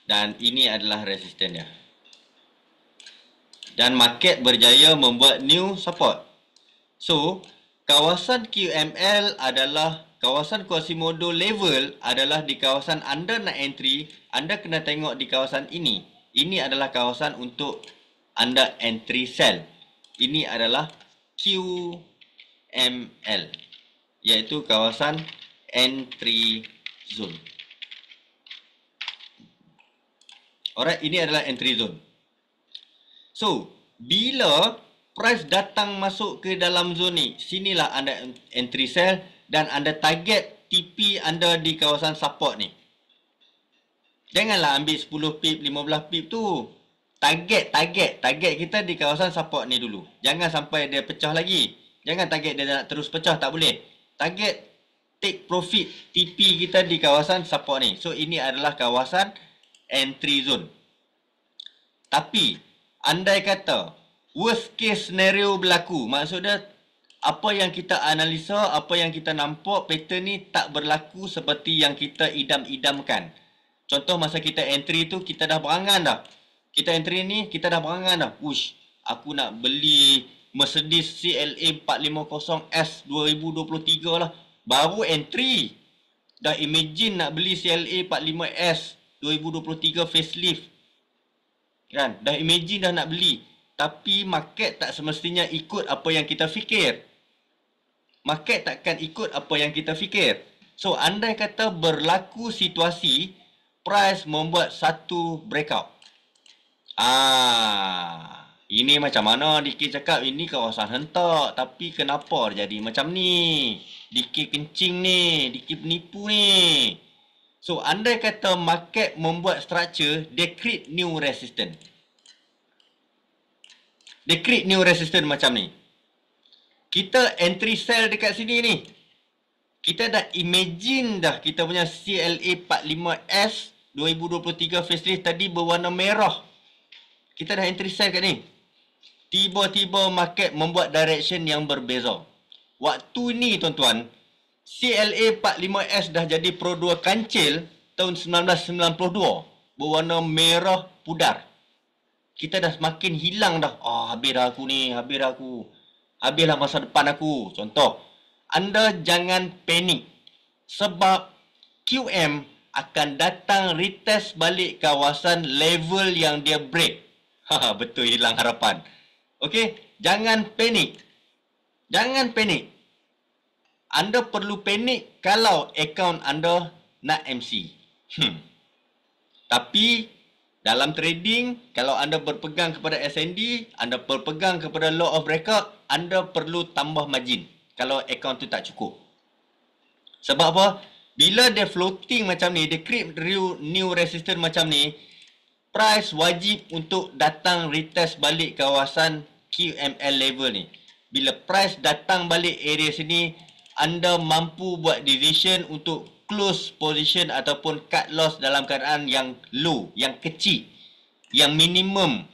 [SPEAKER 1] Dan ini adalah resisten dia. Dan market berjaya membuat new support. So, kawasan QML adalah kawasan Quasimodo level adalah di kawasan anda nak entry, anda kena tengok di kawasan ini. Ini adalah kawasan untuk anda entry sell. Ini adalah QML, iaitu kawasan entry zone. Alright, ini adalah entry zone. So, bila price datang masuk ke dalam zone ni, sinilah anda entry sell dan anda target TP anda di kawasan support ni. Janganlah ambil 10 pip, 15 pip tu. Target kita di kawasan support ni dulu. Jangan sampai dia pecah lagi. Jangan target dia nak terus pecah, tak boleh. Target take profit TP kita di kawasan support ni. So, ini adalah kawasan entry zone. Tapi, andai kata worst case scenario berlaku, maksudnya apa yang kita analisa, apa yang kita nampak, pattern ni tak berlaku seperti yang kita idam-idamkan. Contoh masa kita entry tu, kita dah berangan dah. Kita entry ni, kita dah berangan dah. Wush, aku nak beli Mercedes CLA 450S 2023 lah. Baru entry. Dah imagine nak beli CLA 45S 2023 facelift. Kan? Dah imagine dah nak beli. Tapi market tak semestinya ikut apa yang kita fikir. Market takkan ikut apa yang kita fikir. So, andai kata berlaku situasi, price membuat satu breakout. Ini macam mana Diki cakap, ini kawasan hentak. Tapi kenapa jadi macam ni? Diki kencing ni, Diki penipu ni. So, andai kata market membuat structure, dia create new resistance. Dia create new resistance macam ni. Kita entry sell dekat sini ni. Kita dah imagine dah kita punya CLA 45S 2023 facelift tadi berwarna merah. Kita dah entry sell kat ni. Tiba-tiba market membuat direction yang berbeza. Waktu ni tuan-tuan, CLA 45S dah jadi Pro 2 kancil tahun 1992. Berwarna merah pudar. Kita dah semakin hilang dah. Habis dah aku ni, habis dah aku. Habislah masa depan aku. Contoh, anda jangan panik. Sebab QM akan datang retest balik kawasan level yang dia break. Betul, hilang harapan. Okey, jangan panik. Jangan panik. Anda perlu panik kalau akaun anda nak MC. Tapi dalam trading, kalau anda berpegang kepada SND, anda berpegang kepada law of record, anda perlu tambah margin kalau akaun tu tak cukup. Sebab apa? Bila dia floating macam ni, dia create new resistance macam ni, price wajib untuk datang retest balik kawasan QML level ni. Bila price datang balik area sini, anda mampu buat decision untuk close position ataupun cut loss dalam keadaan yang low, yang kecil, yang minimum.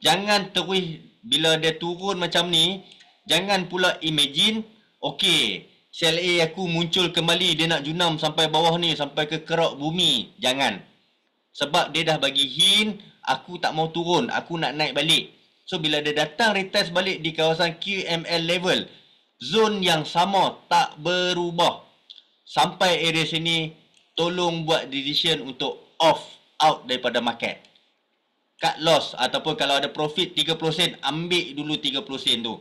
[SPEAKER 1] Jangan terus bila dia turun macam ni, jangan pula imagine, okey, CLA aku muncul kembali, dia nak junam sampai bawah ni, sampai ke kerak bumi. Jangan. Sebab dia dah bagi hint, aku tak mau turun, aku nak naik balik. So, bila dia datang retest balik di kawasan QML level, zone yang sama tak berubah. Sampai area sini, tolong buat decision untuk out daripada market. Cut loss ataupun kalau ada profit 30 sen, ambil dulu 30 sen tu.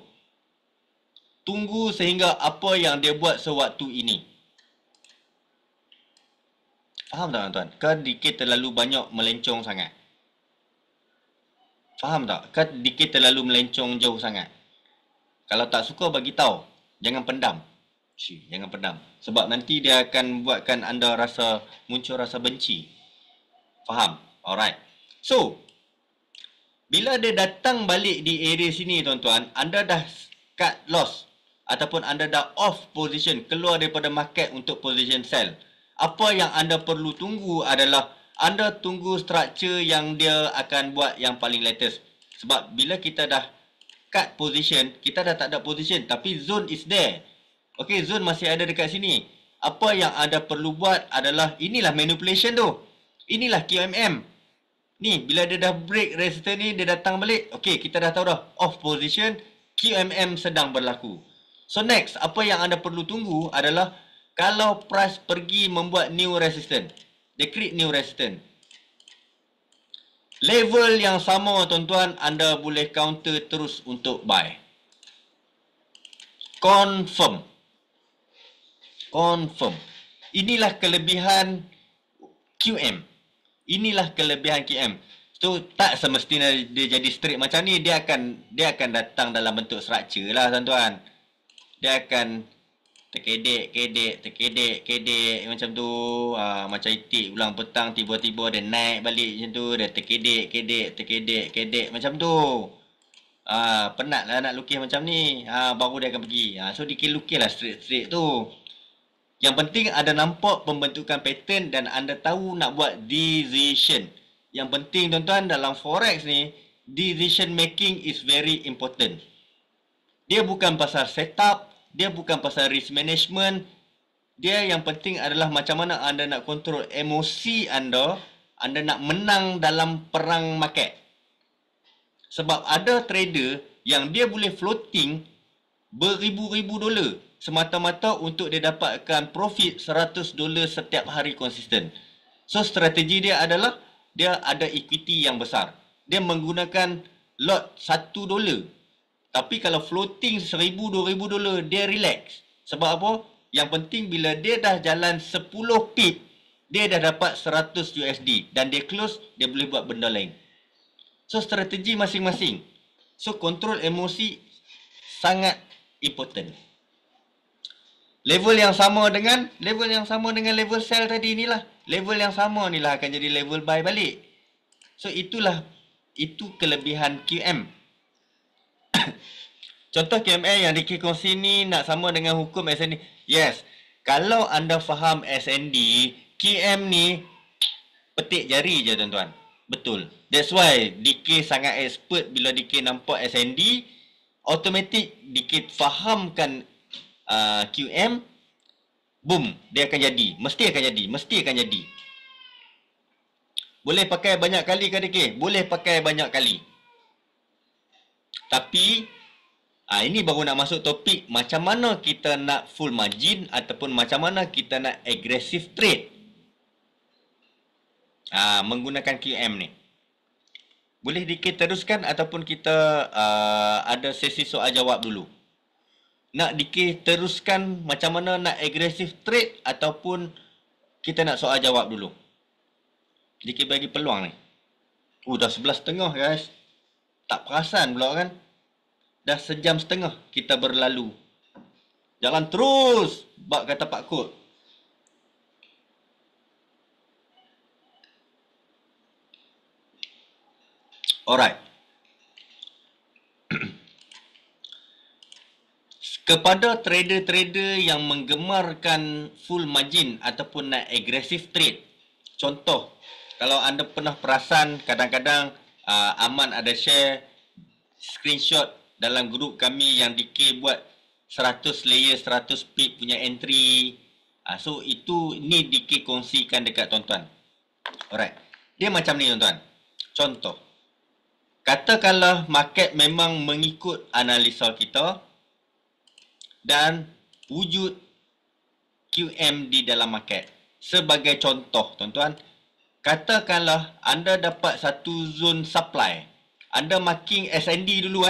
[SPEAKER 1] Tunggu sehingga apa yang dia buat sewaktu ini. Faham tak tuan-tuan? Kan dikit terlalu banyak melencong sangat. Faham tak? Kan dikit terlalu melencong jauh sangat. Kalau tak suka bagi tahu, jangan pendam. Jangan pendam. Sebab nanti dia akan buatkan anda muncul rasa benci. Faham? Alright. So, bila dia datang balik di area sini tuan-tuan, anda dah cut loss ataupun anda dah off position, keluar daripada market untuk position sell. Apa yang anda perlu tunggu adalah anda tunggu structure yang dia akan buat yang paling latest. Sebab bila kita dah cut position, kita dah tak ada position tapi zone is there. Okey, zone masih ada dekat sini. Apa yang anda perlu buat adalah inilah manipulation tu. Inilah QMM. Ni, bila dia dah break resistance ni, dia datang balik. Okey, kita dah tahu dah. Off position, QMM sedang berlaku. So next, apa yang anda perlu tunggu adalah kalau price pergi membuat new resistance. Dia create new resistance. Level yang sama tuan-tuan, anda boleh counter terus untuk buy. Confirm. Inilah kelebihan QM. Inilah kelebihan QM. So tak semestinya dia jadi straight macam ni, dia akan datang dalam bentuk structure lah tuan-tuan. Dia akan terkedek macam tu. Macam itik ulang petang, tiba-tiba dia naik balik macam tu, dia terkedek macam tu. Penat lah nak lukis macam ni. Baru dia akan pergi. So lukis lah straight tu. Yang penting ada nampak pembentukan pattern dan anda tahu nak buat decision. Yang penting tuan-tuan dalam forex ni, decision making is very important. Dia bukan pasal setup, dia bukan pasal risk management. Dia yang penting adalah macam mana anda nak kontrol emosi anda nak menang dalam perang market. Sebab ada trader yang dia boleh floating beribu-ribu dolar semata-mata untuk dia dapatkan profit $100 setiap hari konsisten. So strategi dia adalah dia ada equity yang besar. Dia menggunakan lot $1. Tapi kalau floating $1,000-2,000 dia relax. Sebab apa? Yang penting bila dia dah jalan 10 pip, dia dah dapat $100 dan dia close, dia boleh buat benda lain. So strategi masing-masing. So kontrol emosi sangat important. Level yang sama dengan level sell tadi inilah. Level yang sama inilah akan jadi level buy balik. So itu kelebihan QM. Contoh QMA yang Ricky kongsi ni nak sama dengan hukum SND. Yes. Kalau anda faham SND, QM ni petik jari je tuan-tuan. Betul. That's why DK sangat expert bila DK nampak SND. Automatic DK fahamkan QM, boom, dia akan jadi. Mesti akan jadi. Boleh pakai banyak kali ke DK? Boleh pakai banyak kali. Tapi ini baru nak masuk topik macam mana kita nak full margin ataupun macam mana kita nak aggressive trade. Menggunakan QM ni. Boleh DK teruskan ataupun kita ada sesi soal jawab dulu. Nak DK teruskan macam mana nak aggressive trade ataupun kita nak soal jawab dulu? DK bagi peluang ni. Dah 11.30 guys. Tak perasan pula kan. Dah sejam setengah kita berlalu. Jalan terus, bak kata Pak Kod. Alright. Kepada trader-trader yang menggemarkan full margin ataupun nak aggressive trade. Contoh, kalau anda pernah perasan kadang-kadang Aman ada share screenshot dalam grup kami yang DK buat 100 layer 100 pip punya entry. So ni DK kongsikan dekat tuan-tuan. Alright. Dia macam ni tuan-tuan. Contoh. Katakanlah market memang mengikut analisa kita dan wujud QM di dalam market. Sebagai contoh tuan-tuan, katakanlah anda dapat satu zone supply. Anda marking SND dulu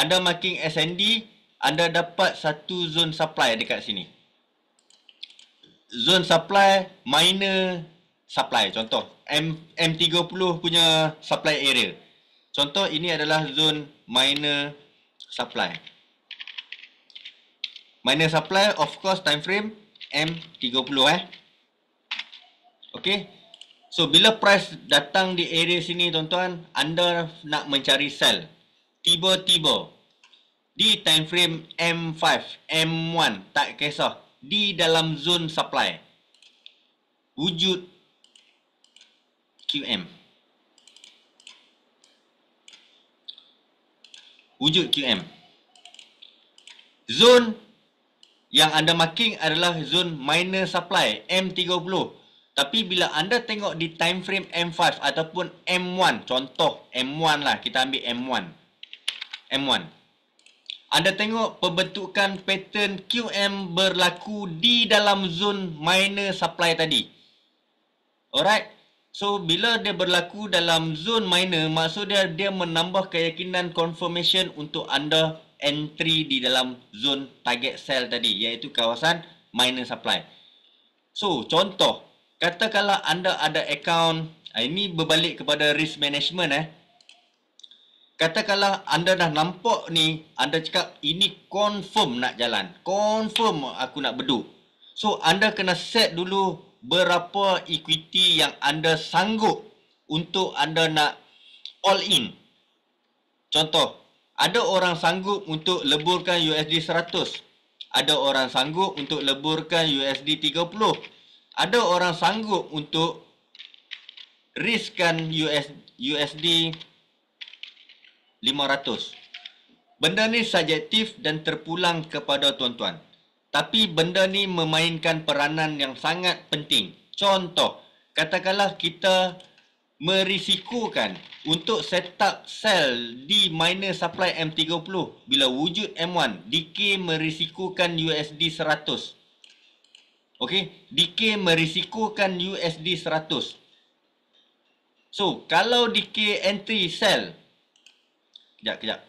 [SPEAKER 1] Anda marking SND, anda dapat satu zone supply dekat sini. Zone supply, minor supply. Contoh, M30 punya supply area. Contoh, ini adalah zone minor supply. Minor supply, of course, time frame M30 Okay. So, bila price datang di area sini, tuan-tuan, anda nak mencari sell. Tiba-tiba, di time frame M5, M1, tak kisah. Di dalam zone supply. Wujud QM. Wujud QM. Zone yang anda marking adalah zone minor supply M30. Tapi bila anda tengok di time frame M5 ataupun M1, contoh M1 lah, kita ambil M1. M1. Anda tengok pembentukan pattern QM berlaku di dalam zon minor supply tadi. Alright. So, bila dia berlaku dalam zone minor, maksud dia menambah keyakinan confirmation untuk anda entry di dalam zone target sell tadi, iaitu kawasan minor supply. So, contoh, katakanlah anda ada account, ini berbalik kepada risk management. Katakanlah anda dah nampak ni, anda cakap ini confirm nak jalan, confirm aku nak beduk. So, anda kena set dulu berapa equity yang anda sanggup untuk anda nak all in. Contoh, ada orang sanggup untuk leburkan USD 100. Ada orang sanggup untuk leburkan USD 30. Ada orang sanggup untuk riskkan USD 500. Benda ni subjektif dan terpulang kepada tuan-tuan. Tapi benda ni memainkan peranan yang sangat penting. Contoh, katakanlah kita merisikokan untuk setup sell di minor supply M30 bila wujud M1. DK merisikokan USD 100. Okey, DK merisikokan USD 100. So, kalau DK entry sell, kejap.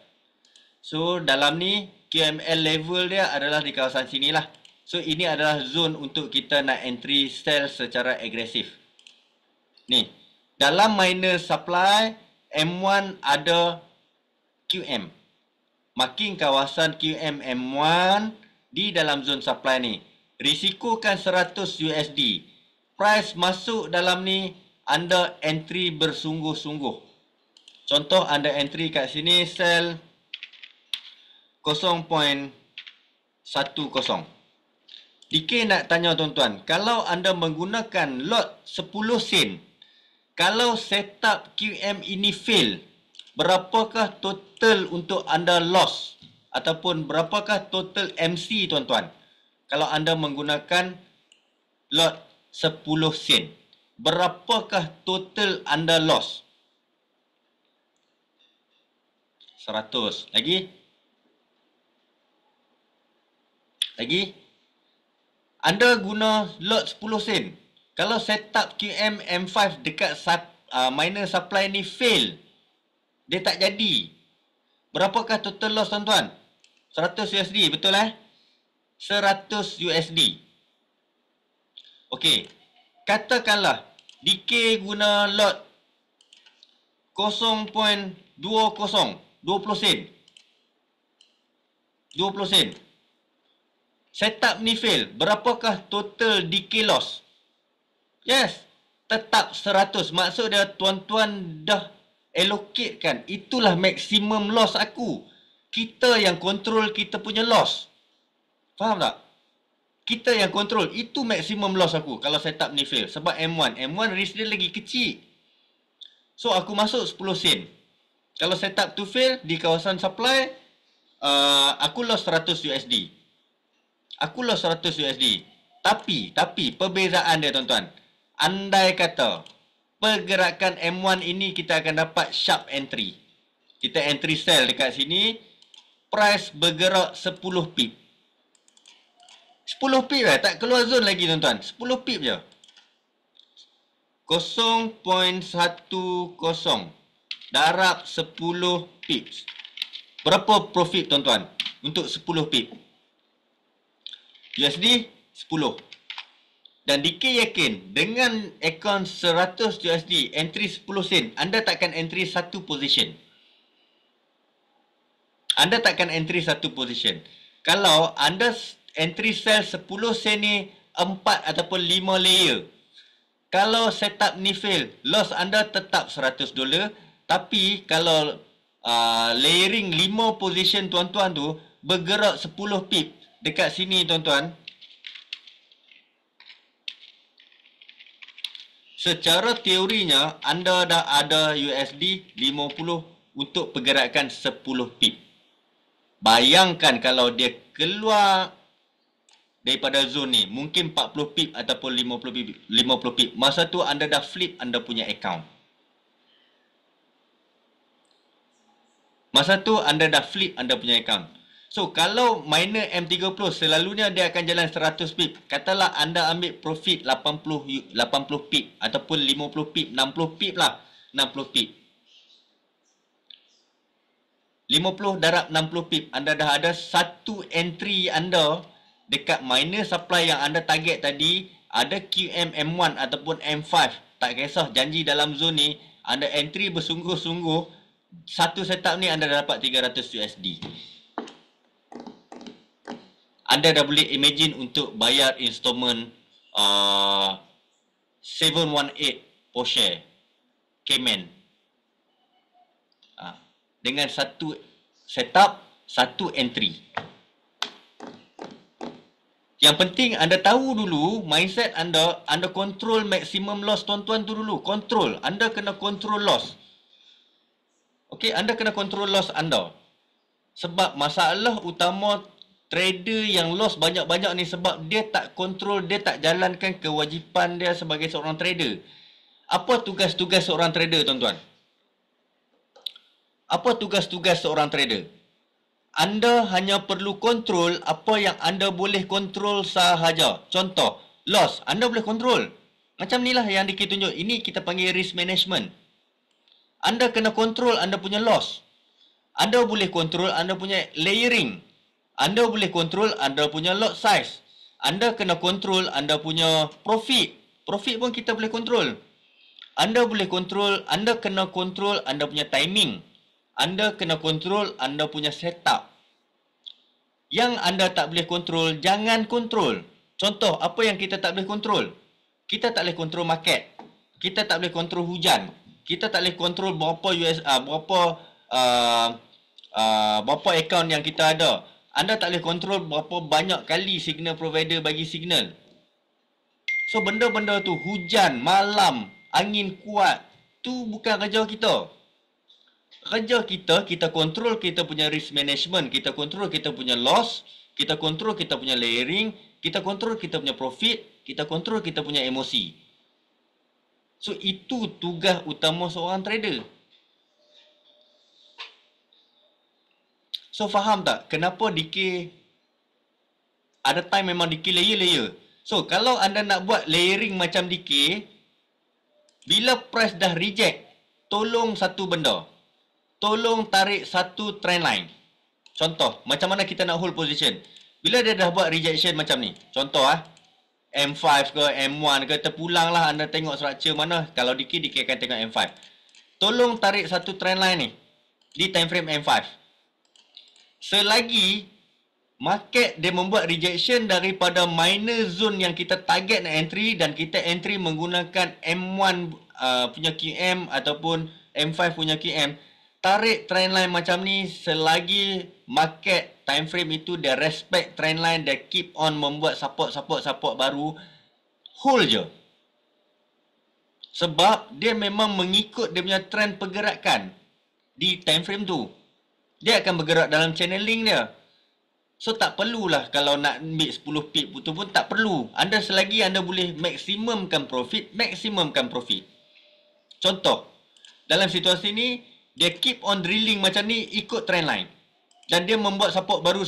[SPEAKER 1] So, dalam ni QML level dia adalah di kawasan sini lah. So, ini adalah zone untuk kita nak entry sell secara agresif. Ni, dalam minor supply, M1 ada QM. Makin kawasan QM M1 di dalam zone supply ni. Risikokan 100 USD. Price masuk dalam ni, anda entry bersungguh-sungguh. Contoh, anda entry kat sini, sell 0.10. DK nak tanya tuan-tuan, kalau anda menggunakan lot 10 sen, kalau setup QM ini fail, berapakah total untuk anda loss? Ataupun berapakah total MC tuan-tuan? Kalau anda menggunakan lot 10 sen, berapakah total anda loss? 100. Lagi? Anda guna lot 10 sen. Kalau setup QM M5 dekat minor supply ni fail, dia tak jadi, berapakah total loss tuan-tuan? 100 USD, betul 100 USD. Okey, katakanlah DK guna lot 0.20, 20 sen. 20 sen. Setup ni fail, berapakah total DK loss? Yes, tetap 100. Maksud dia tuan-tuan dah allocate kan, itulah maximum loss aku. Kita yang control kita punya loss. Faham tak? Kita yang control, itu maximum loss aku kalau setup ni fail. Sebab M1 risk dia lagi kecil. So aku masuk 10 sen. Kalau setup tu fail di kawasan supply, aku loss 100 USD. Aku loss 100 USD. Tapi perbezaan dia tuan-tuan, andai kata pergerakan M1 ini kita akan dapat sharp entry. Kita entry sell dekat sini, price bergerak 10 pip. 10 pip tak keluar zone lagi tuan-tuan. 10 pip je. 0.10 darab 10 pips. Berapa profit tuan-tuan untuk 10 pip? USD 10. Dan DK yakin dengan akaun 100 USD entry 10 sen, anda takkan entry satu position. Anda takkan entry satu position. Kalau anda entry sell 10 sen ni 4 ataupun 5 layer, kalau setup ni fail, loss anda tetap $100. Tapi kalau layering 5 position tuan-tuan tu bergerak 10 pip dekat sini tuan-tuan, secara teorinya anda dah ada USD 50 untuk pergerakan 10 pip. Bayangkan kalau dia keluar daripada zone ni. Mungkin 40 pip ataupun 50 pip. Masa tu anda dah flip anda punya account. Masa tu anda dah flip anda punya account. So, kalau miner M30 selalunya dia akan jalan 100 pip. Katalah anda ambil profit 80 pip ataupun 50 pip, 60 pip lah. 60 pip. 50 darab 60 pip. Anda dah ada satu entry anda dekat miner supply yang anda target tadi. Ada QM M1 ataupun M5. Tak kisah janji dalam zone ni. Anda entry bersungguh-sungguh. Satu setup ni anda dah dapat 300 USD. Anda dah boleh imagine untuk bayar installment 718 per share Cayman. Dengan satu setup, satu entry. Yang penting anda tahu dulu mindset anda control maximum loss tuan-tuan tu dulu. Control. Anda kena control loss. Okey, anda kena control loss anda. Sebab masalah utama trader yang loss banyak-banyak ni sebab dia tak control, dia tak jalankan kewajipan dia sebagai seorang trader. Apa tugas-tugas seorang trader, tuan-tuan? Apa tugas-tugas seorang trader? Anda hanya perlu kontrol apa yang anda boleh kontrol sahaja. Contoh, loss. Anda boleh kontrol. Macam ni lah yang Diki tunjuk. Ini kita panggil risk management. Anda kena kontrol anda punya loss. Anda boleh kontrol anda punya layering. Anda boleh kontrol anda punya lot size. Anda kena kontrol anda punya profit. Profit pun kita boleh kontrol. Anda boleh kontrol, anda kena kontrol anda punya timing. Anda kena kontrol anda punya setup. Yang anda tak boleh kontrol, jangan kontrol. Contoh, apa yang kita tak boleh kontrol? Kita tak boleh kontrol market. Kita tak boleh kontrol hujan. Kita tak boleh kontrol berapa account yang kita ada. Anda tak boleh kontrol berapa banyak kali signal provider bagi signal. So, benda-benda tu, hujan, malam, angin kuat, tu bukan kerja kita. Kerja kita, kita kontrol kita punya risk management, kita kontrol kita punya loss, kita kontrol kita punya layering, kita kontrol kita punya profit, kita kontrol kita punya emosi. So, itu tugas utama seorang trader. So, faham tak kenapa DK ada time memang DK layer-layer. So, kalau anda nak buat layering macam DK, bila price dah reject, tolong satu benda. Tolong tarik satu trend line. Contoh, macam mana kita nak hold position. Bila dia dah buat rejection macam ni. Contoh M5 ke M1 ke, terpulang lah anda tengok structure mana. Kalau DK akan tengok M5. Tolong tarik satu trend line ni di time frame M5. Selagi market dia membuat rejection daripada minor zone yang kita target nak entry dan kita entry menggunakan M1 punya QM ataupun M5 punya QM, tarik trend line macam ni selagi market time frame itu dia respect trend line, dia keep on membuat support baru, hold je. Sebab dia memang mengikut dia punya trend pergerakan di time frame tu. Dia akan bergerak dalam channeling dia. So, tak perlulah kalau nak ambil 10 pip tu pun tak perlu. Anda selagi anda boleh maksimumkan profit, maksimumkan profit. Contoh, dalam situasi ni, dia keep on drilling macam ni ikut trend line. Dan dia membuat support baru.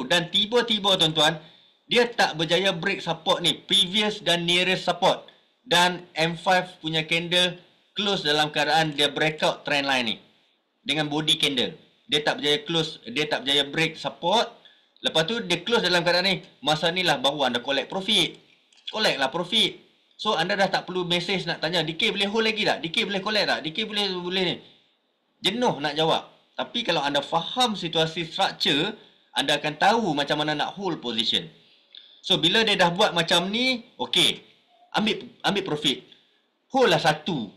[SPEAKER 1] Dan tiba-tiba tuan-tuan, dia tak berjaya break support ni. Previous dan nearest support. Dan M5 punya candle close dalam keadaan dia breakout trend line ni. Dengan body candle. Dia tak berjaya close, dia tak berjaya break support. Lepas tu dia close dalam keadaan ni. Masa ni lah baru anda collect profit. Collect lah profit. So, anda dah tak perlu message nak tanya, DK boleh hold lagi tak? DK boleh collect tak? DK boleh ni. Jenuh nak jawab. Tapi kalau anda faham situasi structure, anda akan tahu macam mana nak hold position. So, bila dia dah buat macam ni, okay, ambil profit. Hold lah satu.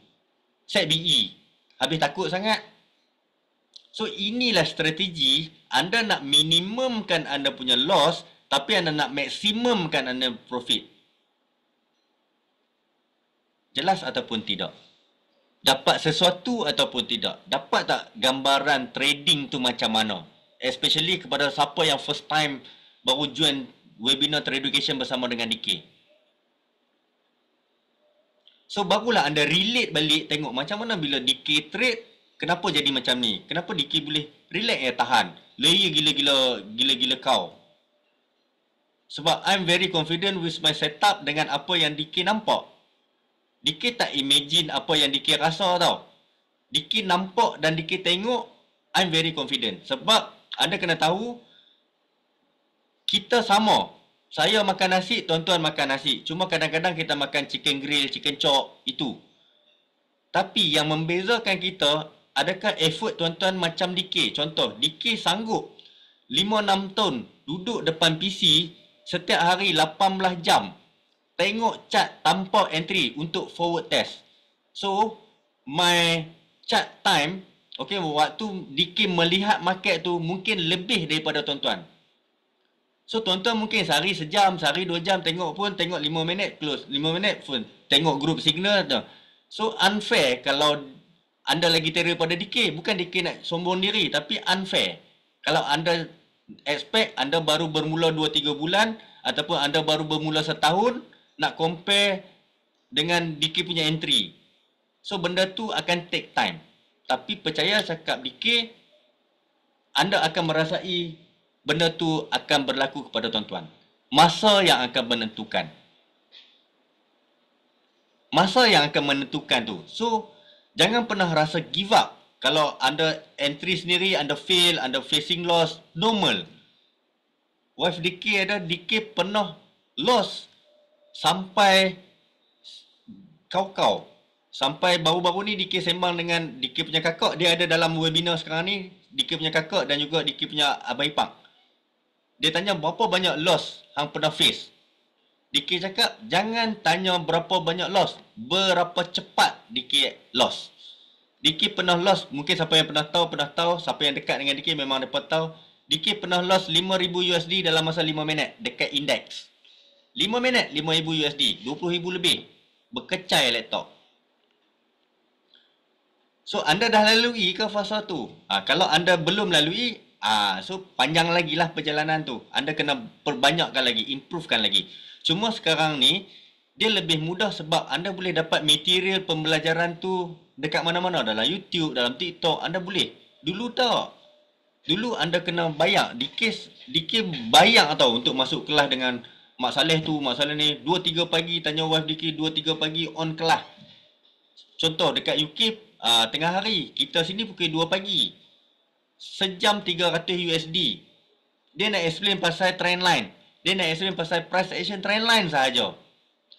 [SPEAKER 1] Set BE. Habis takut sangat. So, inilah strategi anda nak minimumkan anda punya loss, tapi anda nak maksimumkan anda profit. Jelas ataupun tidak? Dapat sesuatu ataupun tidak? Dapat tak gambaran trading tu macam mana? Especially kepada siapa yang first time baru join webinar Trade Education bersama dengan DK. So barulah anda relate balik tengok macam mana bila DK trade, kenapa jadi macam ni? Kenapa DK boleh relax tahan? Layer gila-gila kau. Sebab I'm very confident with my setup dengan apa yang DK nampak. DK tak imagine apa yang DK rasa tau. DK nampak dan DK tengok, I'm very confident. Sebab anda kena tahu, kita sama. Saya makan nasi, tuan-tuan makan nasi. Cuma kadang-kadang kita makan chicken grill, chicken chop, itu. Tapi yang membezakan kita, adakah effort tuan-tuan macam DK? Contoh, DK sanggup 5-6 tahun duduk depan PC setiap hari 18 jam. Tengok chart tanpa entry untuk forward test. So, my chart time, okay, waktu DK melihat market tu mungkin lebih daripada tuan-tuan. So tuan-tuan mungkin sehari sejam, sehari 2 jam tengok pun, tengok 5 minit close, 5 minit pun tengok group signal tu. So unfair kalau anda lagi terror pada DK. Bukan DK nak sombong diri, tapi unfair. Kalau anda expect anda baru bermula 2-3 bulan ataupun anda baru bermula setahun nak compare dengan DK punya entry. So benda tu akan take time. Tapi percaya cakap DK, anda akan merasai benda tu akan berlaku kepada tuan-tuan. Masa yang akan menentukan. Masa yang akan menentukan tu. So, jangan pernah rasa give up. Kalau anda entry sendiri, anda fail, anda facing loss, normal. Wife DK ada, DK pernah loss sampai kau-kau. Sampai baru-baru ni DK sembang dengan DK punya kakak. Dia ada dalam webinar sekarang ni. DK punya kakak dan juga DK punya abang ipang. Dia tanya berapa banyak loss hang pernah face. DK cakap, jangan tanya berapa banyak loss, berapa cepat DK loss. DK pernah loss, mungkin siapa yang pernah tahu, siapa yang dekat dengan DK memang dapat tahu. DK pernah loss 5,000 USD dalam masa 5 minit dekat index. 5 minit 5,000 USD, 20,000 lebih. Berkecai laptop. So anda dah lalui ke fasa tu? Kalau anda belum lalui, so panjang lagi lah perjalanan tu. Anda kena perbanyakkan lagi, improvekan lagi. Cuma sekarang ni, dia lebih mudah sebab anda boleh dapat material pembelajaran tu dekat mana-mana. Dalam YouTube, dalam TikTok, anda boleh. Dulu tak. Dulu anda kena bayar. DK bayar tau untuk masuk kelas dengan Mak Saleh tu, Mak Saleh ni. 2-3 pagi tanya wife DK, 2-3 pagi on kelas. Contoh dekat UK, tengah hari. Kita sini pukul 2 pagi. Sejam 300 USD. Dia nak explain pasal trend line. Dia nak explain pasal price action trend line sahaja.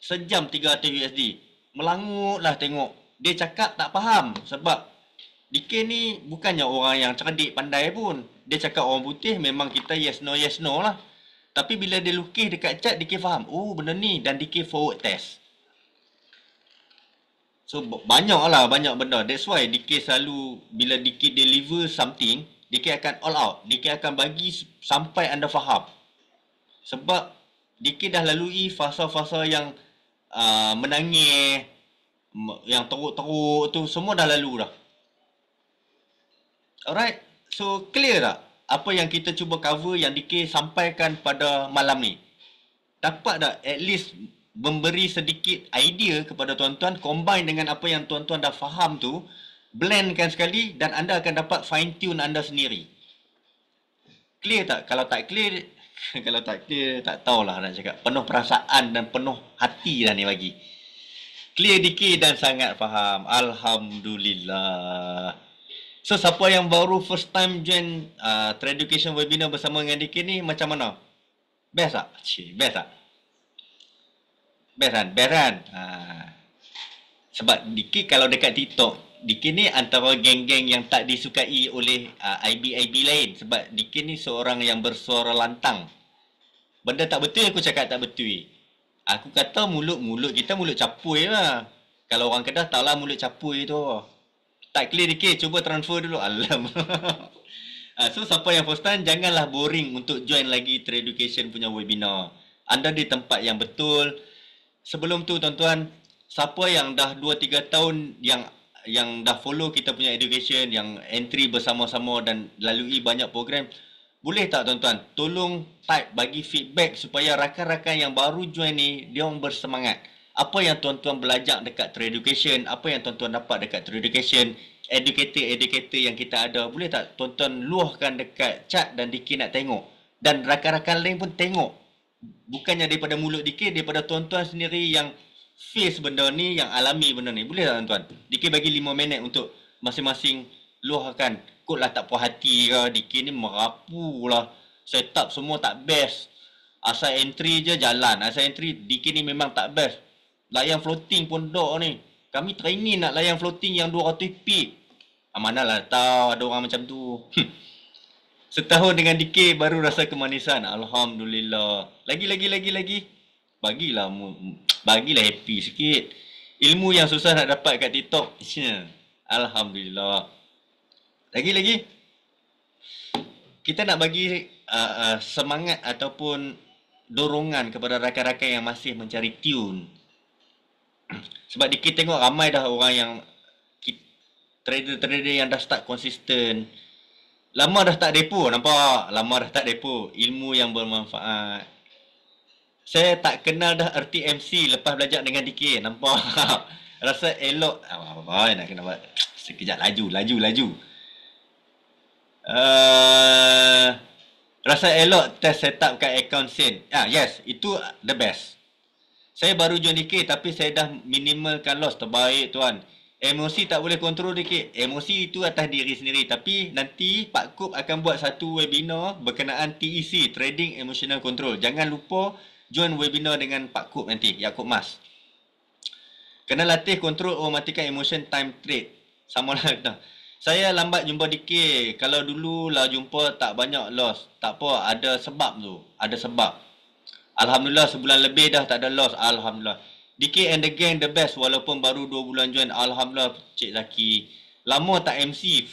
[SPEAKER 1] Sejam 300 USD. Melangut lah tengok. Dia cakap tak faham. Sebab DK ni bukannya orang yang cerdik pandai pun. Dia cakap orang putih memang kita yes no lah. Tapi bila dia lukis dekat chat, DK faham. Oh benda ni, dan DK forward test. So banyak benda. That's why DK selalu, bila DK deliver something, DK akan all out. DK akan bagi sampai anda faham. Sebab DK dah lalui fasa-fasa yang menangis, yang teruk-teruk tu, semua dah lalu dah. Alright, so clear tak apa yang kita cuba cover yang DK sampaikan pada malam ni? Dapat tak at least memberi sedikit idea kepada tuan-tuan, combine dengan apa yang tuan-tuan dah faham tu, blendkan sekali dan anda akan dapat fine tune anda sendiri. Clear tak? Kalau tak clear, tak tahulah nak cakap. Penuh perasaan dan penuh hati dah ni bagi. Clear DK dan sangat faham. Alhamdulillah. So siapa yang baru first time join Trade Education webinar bersama dengan DK ni, macam mana? Best tak? Best tak? Best kan? Sebab DK kalau dekat TikTok, DK ni antara geng-geng yang tak disukai oleh IB-IB lain. Sebab DK ni seorang yang bersuara lantang. Benda tak betul, aku cakap tak betul. Aku kata mulut kita mulut capui lah. Kalau orang Kedah tahulah mulut capui tu. Tak clear DK, cuba transfer dulu. Alam. So siapa yang first time, janganlah boring untuk join lagi Trade Education punya webinar. Anda di tempat yang betul. Sebelum tu tuan-tuan, siapa yang dah 2-3 tahun yang dah follow kita punya education, yang entry bersama-sama dan lalui banyak program, Boleh tak tuan-tuan? Tolong type bagi feedback supaya rakan-rakan yang baru join ni dia orang bersemangat. Apa yang tuan-tuan belajar dekat Trade Education, apa yang tuan-tuan dapat dekat Trade Education, educator-educator yang kita ada, boleh tak tuan-tuan luahkan dekat chat dan Diki nak tengok. Dan rakan-rakan lain pun tengok. Bukannya daripada mulut Diki, daripada tuan-tuan sendiri yang face benda ni, yang alami benda ni. Boleh tak tuan-tuan? Diki bagi 5 minit untuk masing-masing luahkan. Kot lah tak puas hati ke, Diki ni merapu lah. Setup semua tak best. Asal entry je jalan. Asal entry, Diki ni memang tak best. Layan floating pun dok ni. Kami training nak layan floating yang 200 pip. Manalah tahu ada orang macam tu. Setahun dengan DK baru rasa kemanisan. Alhamdulillah. Lagi. Bagilah happy sikit. Ilmu yang susah nak dapat kat TikTok. Alhamdulillah. Lagi. Kita nak bagi semangat ataupun dorongan kepada rakan-rakan yang masih mencari tune. Sebab DK tengok ramai dah orang yang trader-trader yang dah start konsisten. Lama dah tak depo, nampak? Lama dah tak depo. Ilmu yang bermanfaat. Saya tak kenal dah erti MC lepas belajar dengan DK, nampak? Rasa elok. Apa nak kena buat? Sekejap laju. Rasa elok test setup kat account Sen. Yes, itu the best. Saya baru join DK tapi saya dah minimalkan loss. Terbaik tuan. Emosi tak boleh kontrol DK. Emosi itu atas diri sendiri. Tapi nanti Pak Kub akan buat satu webinar berkenaan TEC, Trading Emotional Control. Jangan lupa join webinar dengan Pak Kub nanti, Yaakob Mas. Kena latih kontrol mematikan emotion time trade. Sama lah. Saya lambat jumpa DK. Kalau dulu lah jumpa tak banyak loss. Tak apa, ada sebab tu. Ada sebab. Alhamdulillah sebulan lebih dah tak ada loss. Alhamdulillah. DK and the gang the best walaupun baru 2 bulan join. Alhamdulillah Cik Zaki. Lama tak MC.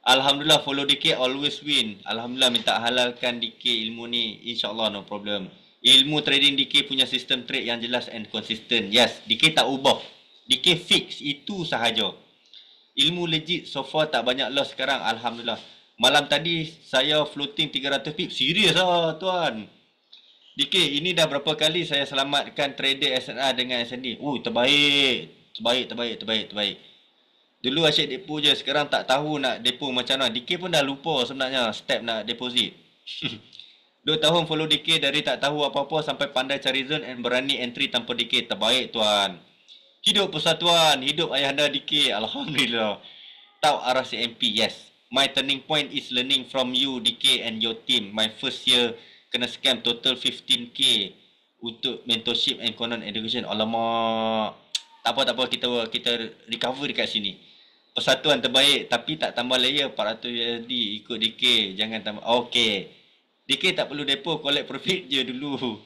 [SPEAKER 1] Alhamdulillah follow DK always win. Alhamdulillah minta halalkan DK ilmu ni. InsyaAllah no problem. Ilmu trading DK punya sistem trade yang jelas and consistent. Yes, DK tak ubah. DK fix. Itu sahaja. Ilmu legit so far tak banyak loss sekarang. Alhamdulillah. Malam tadi saya floating 300 pip. Serius lah tuan. DK, ini dah berapa kali saya selamatkan trader SNR dengan SND. Terbaik. Dulu asyik depo je, sekarang tak tahu nak depo macam mana. DK pun dah lupa sebenarnya step nak deposit. 2 tahun follow DK dari tak tahu apa-apa sampai pandai cari zone and berani entry tanpa DK. Terbaik tuan. Hidup persatuan, hidup ayahanda DK. Alhamdulillah. Tahu arah CMP, yes. My turning point is learning from you DK and your team. My first year kena scam total 15k untuk mentorship and Conan education. Alamak. Tak apa kita recover dekat sini. Persatuan terbaik tapi tak tambah layer 400 USD ikut DK. Jangan tambah. Okey. DK tak perlu depo, collect profit je dulu.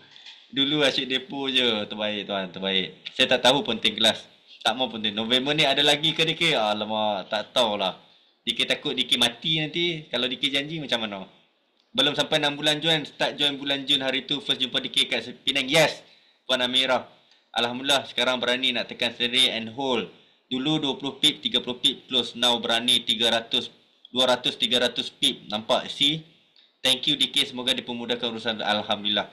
[SPEAKER 1] Dulu asyik depo je. Terbaik tuan, terbaik. Saya tak tahu penting kelas. Tak mau penting. November ni ada lagi ke DK? Alamak, tak tahulah. DK takut DK mati nanti. Kalau DK janji macam mana? Belum sampai 6 bulan join, start join bulan Jun hari tu first jumpa DK kat Penang. Yes, Puan Amirah. Alhamdulillah sekarang berani nak tekan steady and hold. Dulu 20 pip, 30 pip plus, now berani 300, 200, 300 pip. Nampak? See? Thank you DK, semoga dipermudahkan urusan. Alhamdulillah.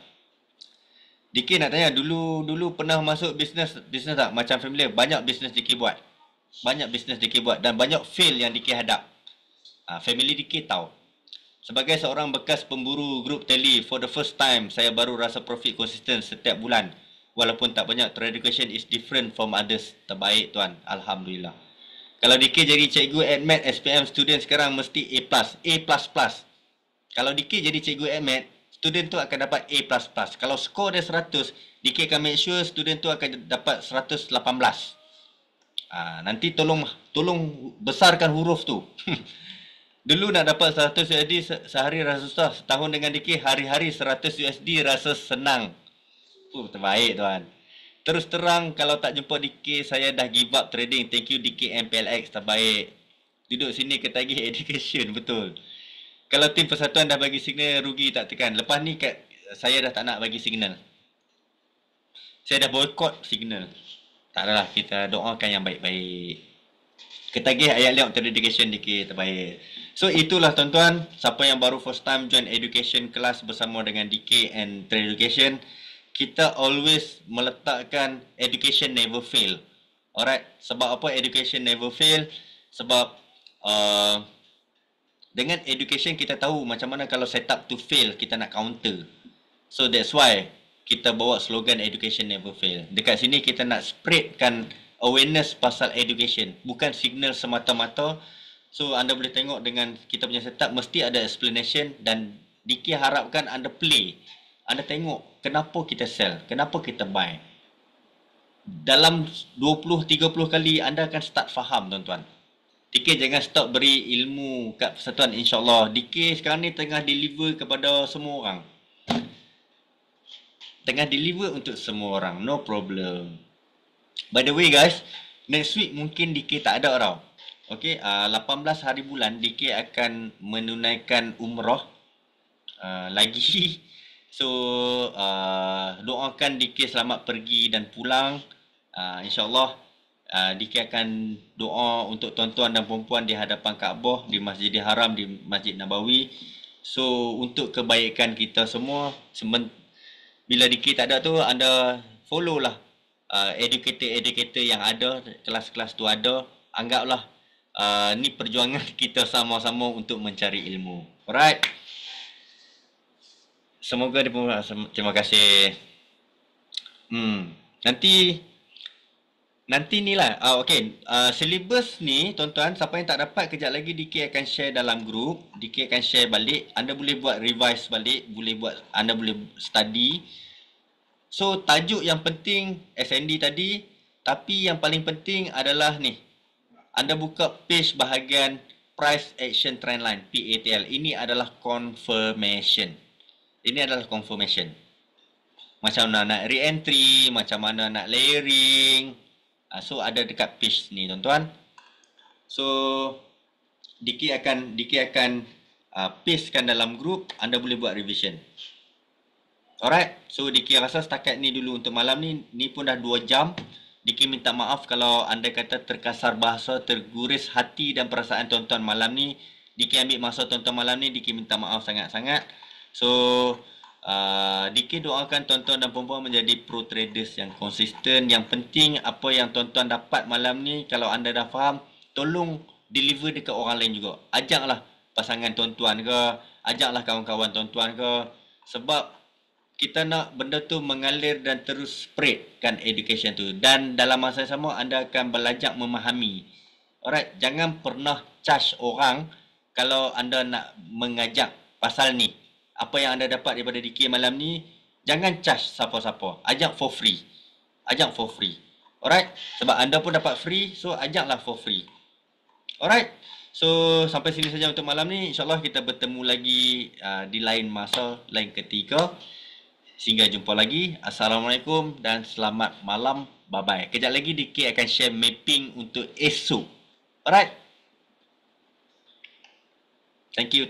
[SPEAKER 1] DK nak tanya, dulu pernah masuk bisnes tak? Macam familiar, banyak bisnes DK buat. Dan banyak fail yang DK hadap. Family DK tahu. Sebagai seorang bekas pemburu grup tele, for the first time, saya baru rasa profit konsisten setiap bulan. Walaupun tak banyak, trade education is different from others. Terbaik tuan, Alhamdulillah. Kalau DK jadi cikgu admat SPM student sekarang mesti A+, A++. Kalau DK jadi cikgu admat, student tu akan dapat A++. Kalau skor dia 100, DK akan make sure student tu akan dapat 118. Nanti tolong besarkan huruf tu. Dulu nak dapat 100 USD sehari rasa susah. Setahun dengan DK, hari-hari 100 USD rasa senang. Terbaik tuan. Terus terang, kalau tak jumpa DK, saya dah give up trading. Thank you DK MPLX, terbaik. Duduk sini ketagih education, betul. Kalau tim persatuan dah bagi signal, rugi tak tekan. Lepas ni saya dah tak nak bagi signal. Saya dah boycott signal. Tak adalah, kita doakan yang baik-baik. Ketagih ayat liat untuk education DK terbaik. So itulah tuan-tuan, siapa yang baru first time join education kelas bersama dengan DK and Trade Education, kita always meletakkan education never fail. Alright, sebab apa education never fail? Sebab dengan education kita tahu macam mana kalau setup to fail kita nak counter. So that's why kita bawa slogan education never fail. Dekat sini kita nak spreadkan awareness pasal education, bukan signal semata-mata. So anda boleh tengok dengan kita punya setup mesti ada explanation dan DK harapkan anda play. Anda tengok kenapa kita sell, kenapa kita buy. Dalam 20-30 kali anda akan start faham tuan-tuan. DK jangan stop beri ilmu kat persatuan, insyaAllah. DK sekarang ni tengah deliver kepada semua orang. Tengah deliver untuk semua orang, no problem. By the way guys, next week mungkin DK tak ada tau. Okay, 18 hari bulan DK akan menunaikan umrah lagi. So, doakan DK selamat pergi dan pulang. InsyaAllah DK akan doa untuk tuan-tuan dan perempuan di hadapan Kaabah, di Masjidil Haram, di Masjid Nabawi. So, untuk kebaikan kita semua, bila DK tak ada tu, anda follow lah educator-educator yang ada, kelas-kelas tu ada. Anggaplah ni perjuangan kita sama-sama untuk mencari ilmu. Alright. Semoga terima kasih. Nanti ni lah. Syllabus ni tuan-tuan, siapa yang tak dapat kejap lagi DK akan share dalam grup. DK akan share balik. Anda boleh buat revise balik, anda boleh study. So tajuk yang penting SND tadi, tapi yang paling penting adalah ni. Anda buka page bahagian Price Action Trendline, PATL. Ini adalah confirmation. Macam mana nak re-entry, macam mana nak layering. So ada dekat page ni tuan-tuan. So DK akan pastekan dalam group, anda boleh buat revision. Alright, so DK rasa setakat ni dulu untuk malam ni. Ni pun dah 2 jam. DK minta maaf kalau anda kata terkasar bahasa, terguris hati dan perasaan tuan-tuan malam ni. DK ambil masa tuan-tuan malam ni, DK minta maaf sangat-sangat. So DK doakan tuan-tuan dan perempuan menjadi pro traders yang konsisten. Yang penting apa yang tuan-tuan dapat malam ni, kalau anda dah faham, tolong deliver dekat orang lain juga. Ajaklah pasangan tuan-tuan ke, ajaklah kawan-kawan tuan-tuan ke. Sebab kita nak benda tu mengalir dan terus spreadkan education tu. Dan dalam masa yang sama anda akan belajar memahami. Alright, jangan pernah charge orang kalau anda nak mengajak pasal ni. Apa yang anda dapat daripada DK malam ni, jangan charge siapa-siapa. Ajak for free. Alright, sebab anda pun dapat free, so ajaklah for free. Alright, so sampai sini saja untuk malam ni. InsyaAllah kita bertemu lagi di lain masa, lain ketika. Sehingga jumpa lagi. Assalamualaikum dan selamat malam. Bye-bye. Kejap lagi DK akan share mapping untuk esok. Alright. Thank you.